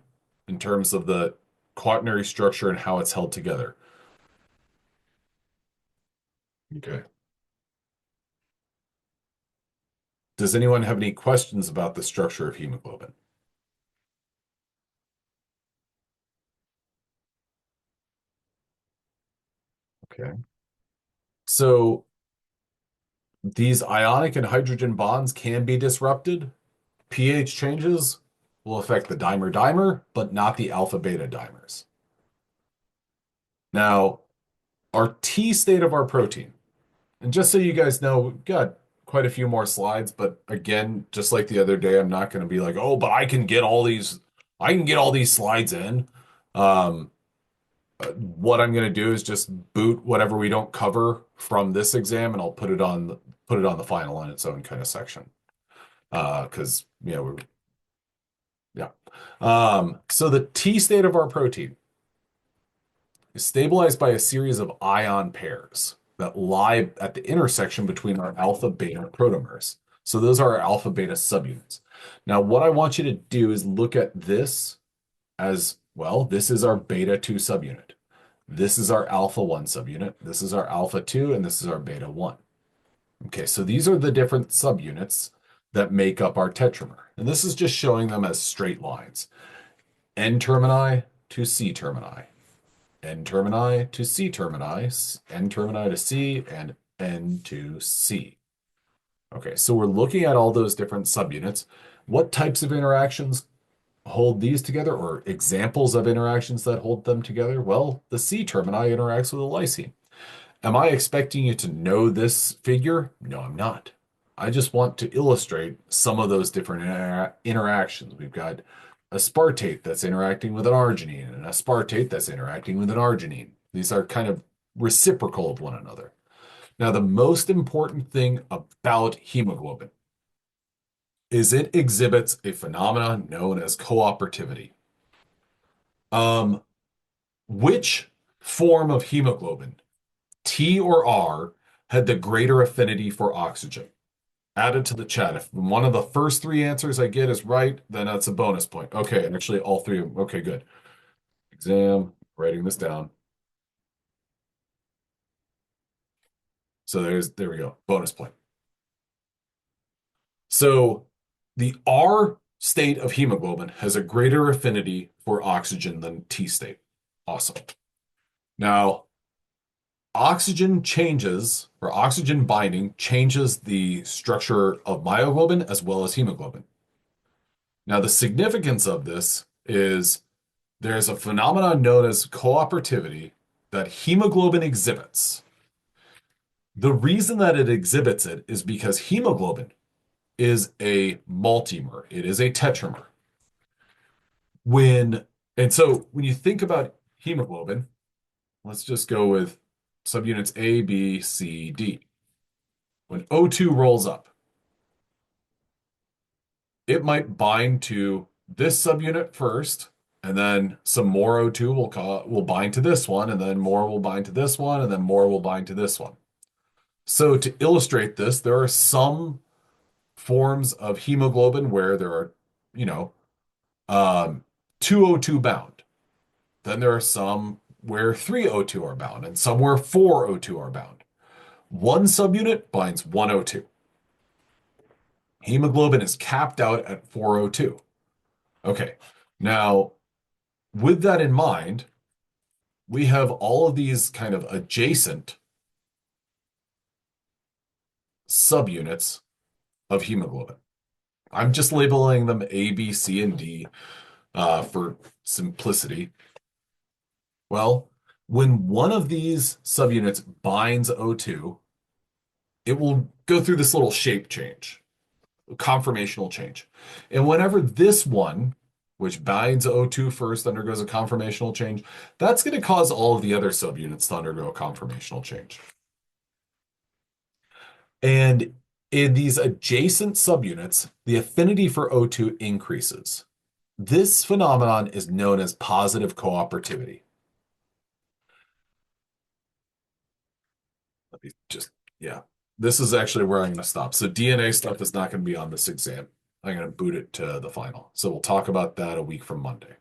A: In terms of the quaternary structure and how it's held together. Okay. Does anyone have any questions about the structure of hemoglobin? Okay. So these ionic and hydrogen bonds can be disrupted. pH changes will affect the dimer-dimer, but not the alpha-beta dimers. Now, our T state of our protein, and just so you guys know, we've got quite a few more slides, but again, just like the other day, I'm not going to be like, oh, but I can get all these slides in. Um, what I'm going to do is just boot whatever we don't cover from this exam, and I'll put it on the final in its own kind of section. Because yeah. So the T state of our protein is stabilized by a series of ion pairs that lie at the intersection between our alpha beta protomers. So those are our alpha beta subunits. Now, what I want you to do is look at this as well. This is our beta 2 subunit. This is our alpha 1 subunit. This is our alpha 2, and this is our beta 1. Okay, so these are the different subunits that make up our tetramer. And this is just showing them as straight lines. N termini to C termini. N termini to C termini, N termini to C, and N2C. Okay, so we're looking at all those different subunits. What types of interactions hold these together, or examples of interactions that hold them together? Well, the C termini interacts with a lysine. Am I expecting you to know this figure? No, I'm not. I just want to illustrate some of those different interactions. We've got aspartate that's interacting with an arginine and aspartate that's interacting with an arginine. These are kind of reciprocal of one another. Now, the most important thing about hemoglobin is it exhibits a phenomenon known as cooperativity. Um, which form of hemoglobin, T or R, had the greater affinity for oxygen? Add it to the chat. If one of the first three answers I get is right, then that's a bonus point. Okay, and actually all three of them. Okay, good. Exam, writing this down. So there we go. Bonus point. So the R state of hemoglobin has a greater affinity for oxygen than T state. Awesome. Now, oxygen changes, or oxygen binding changes the structure of myoglobin as well as hemoglobin. Now, the significance of this is there's a phenomenon known as cooperativity that hemoglobin exhibits. The reason that it exhibits it is because hemoglobin is a multimer. It is a tetramer. So when you think about hemoglobin, let's just go with subunits A, B, C, D. When O2 rolls up, it might bind to this subunit first, and then some more O2 will bind to this one, and then more will bind to this one, and then more will bind to this one. So to illustrate this, there are some forms of hemoglobin where there are, you know, two O2 bound. Then there are some where three O2 are bound, and some where four O2 are bound. One subunit binds one O2. Hemoglobin is capped out at 4O2. Okay, now with that in mind, we have all of these kind of adjacent subunits of hemoglobin. I'm just labeling them A, B, C, and D for simplicity. Well, when one of these subunits binds O2, it will go through this little shape change, conformational change. And whenever this one, which binds O2 first, undergoes a conformational change, that's going to cause all of the other subunits to undergo a conformational change. And in these adjacent subunits, the affinity for O2 increases. This phenomenon is known as positive cooperativity. Let me just, yeah. This is actually where I'm going to stop. So DNA stuff is not going to be on this exam. I'm going to boot it to the final. So we'll talk about that a week from Monday.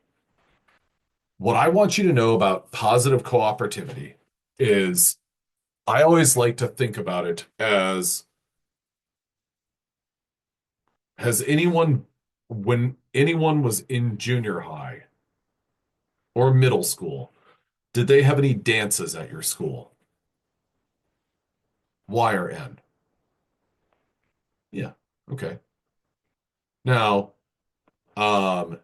A: What I want you to know about positive cooperativity is I always like to think about it as has anyone, when anyone was in junior high or middle school, did they have any dances at your school? Y or N? Yeah. Okay. Now, um,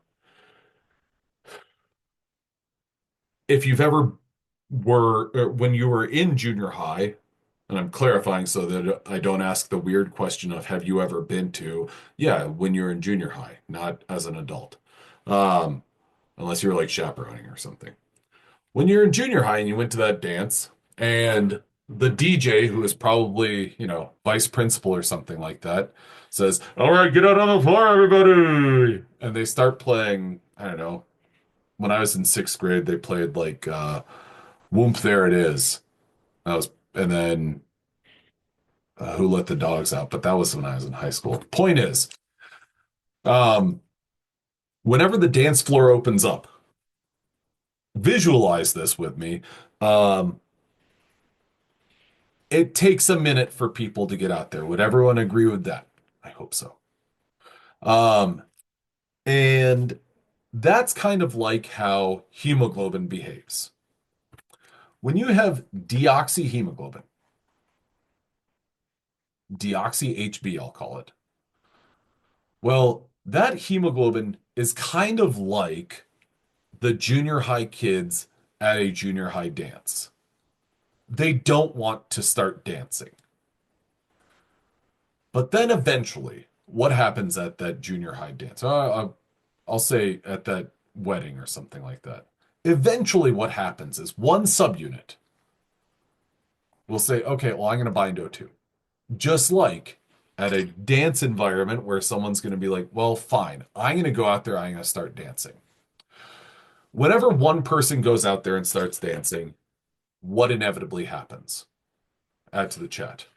A: if you've ever when you were in junior high, and I'm clarifying so that I don't ask the weird question of have you ever been to, yeah, when you're in junior high, not as an adult. Um, Unless you're like chaperoning or something. When you're in junior high and you went to that dance, and the DJ, who is probably, vice principal or something like that, says, "All right, get out on the floor, everybody." And they start playing, I don't know, when I was in sixth grade, they played like Whoomp There It Is. And then Who Let the Dogs Out? But that was when I was in high school. Point is, um, whenever the dance floor opens up, visualize this with me. Um, it takes a minute for people to get out there. Would everyone agree with that? I hope so. Um, and that's kind of like how hemoglobin behaves. When you have deoxyhemoglobin, deoxy-HB, I'll call it. Well, that hemoglobin is kind of like the junior high kids at a junior high dance. They don't want to start dancing. But then eventually, what happens at that junior high dance? I'll say at that wedding or something like that. Eventually, what happens is one subunit will say, okay, well, I'm going to bind O2. Just like at a dance environment where someone's going to be like, well, fine, I'm going to go out there, I'm going to start dancing. Whenever one person goes out there and starts dancing, what inevitably happens? Add to the chat.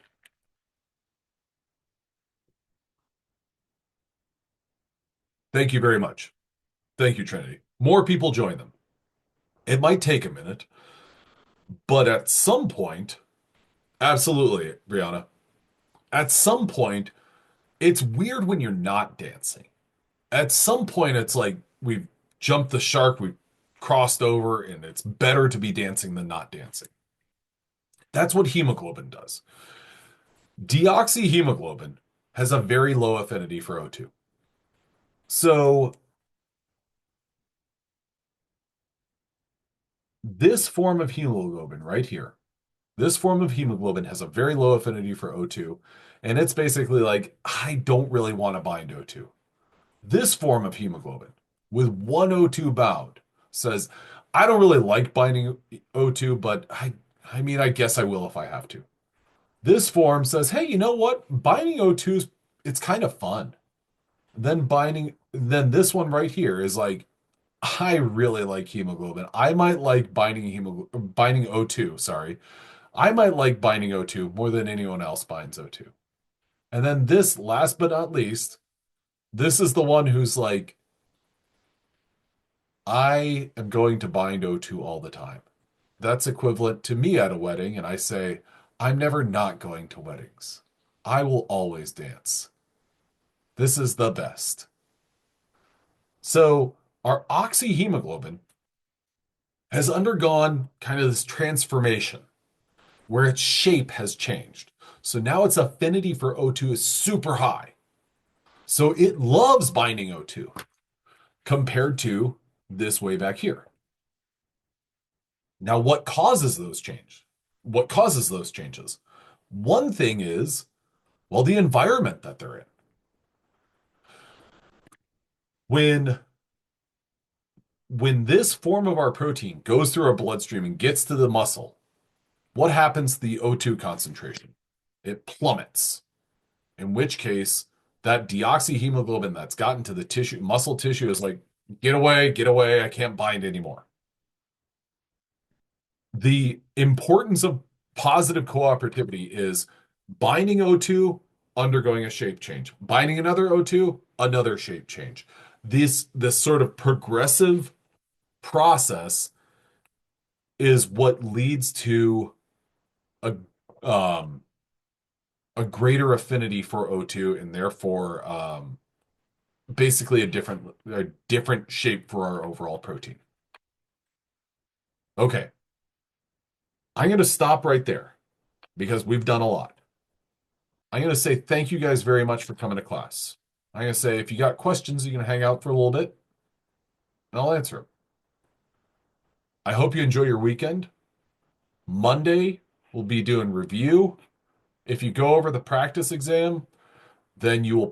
A: Thank you very much. Thank you, Trinity. More people join them. It might take a minute, but at some point, absolutely, Brianna, at some point, it's weird when you're not dancing. At some point, it's like we've jumped the shark, we've crossed over, and it's better to be dancing than not dancing. That's what hemoglobin does. Deoxyhemoglobin has a very low affinity for O2. So this form of hemoglobin right here, this form of hemoglobin has a very low affinity for O2, and it's basically like, I don't really want to bind O2. This form of hemoglobin with one O2 bound says, I don't really like binding O2, but I mean, I guess I will if I have to. This form says, hey, you know what? Binding O2 it's kind of fun. Then this one right here is like, I really like hemoglobin. I might like binding O2, sorry. I might like binding O2 more than anyone else binds O2. And then this, last but not least, this is the one who's like, I am going to bind O2 all the time. That's equivalent to me at a wedding, and I say, I'm never not going to weddings. I will always dance. This is the best. So our oxyhemoglobin has undergone kind of this transformation where its shape has changed. So now its affinity for O2 is super high. So it loves binding O2 compared to this way back here. Now, what causes those change? What causes those changes? One thing is, well, the environment that they're in. When when this form of our protein goes through our bloodstream and gets to the muscle, what happens to the O2 concentration? It plummets. In which case, that deoxyhemoglobin that's gotten to the tissue, muscle tissue is like, get away, I can't bind anymore. The importance of positive cooperativity is binding O2, undergoing a shape change. Binding another O2, another shape change. This sort of progressive process is what leads to a um, a greater affinity for O2 and therefore basically a different shape for our overall protein. Okay, I'm going to stop right there because we've done a lot. I'm going to say thank you guys very much for coming to class. I'm going to say if you got questions, you can hang out for a little bit and I'll answer them. I hope you enjoy your weekend. Monday, we'll be doing review. If you go over the practice exam, then you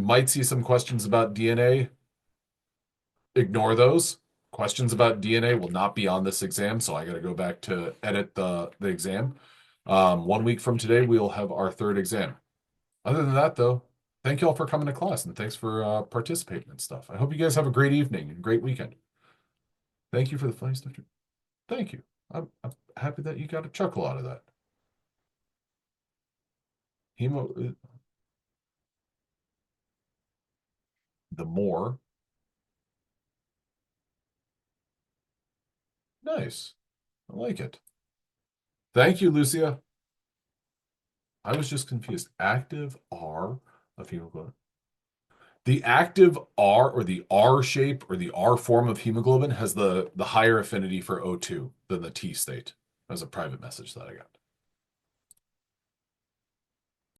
A: might see some questions about DNA. Ignore those. Questions about DNA will not be on this exam, so I got to go back to edit the exam. 1 week from today, we'll have our third exam. Other than that, though, thank you all for coming to class and thanks for participating and stuff. I hope you guys have a great evening and great weekend. Thank you for the funny stuff. Thank you. I'm happy that you got a chuckle out of that. Hemo, the more. Nice. I like it. Thank you, Lucia. I was just confused. Active R of hemoglobin. The active R or the R shape or the R form of hemoglobin has the higher affinity for O2 than the T state. That was a private message that I got.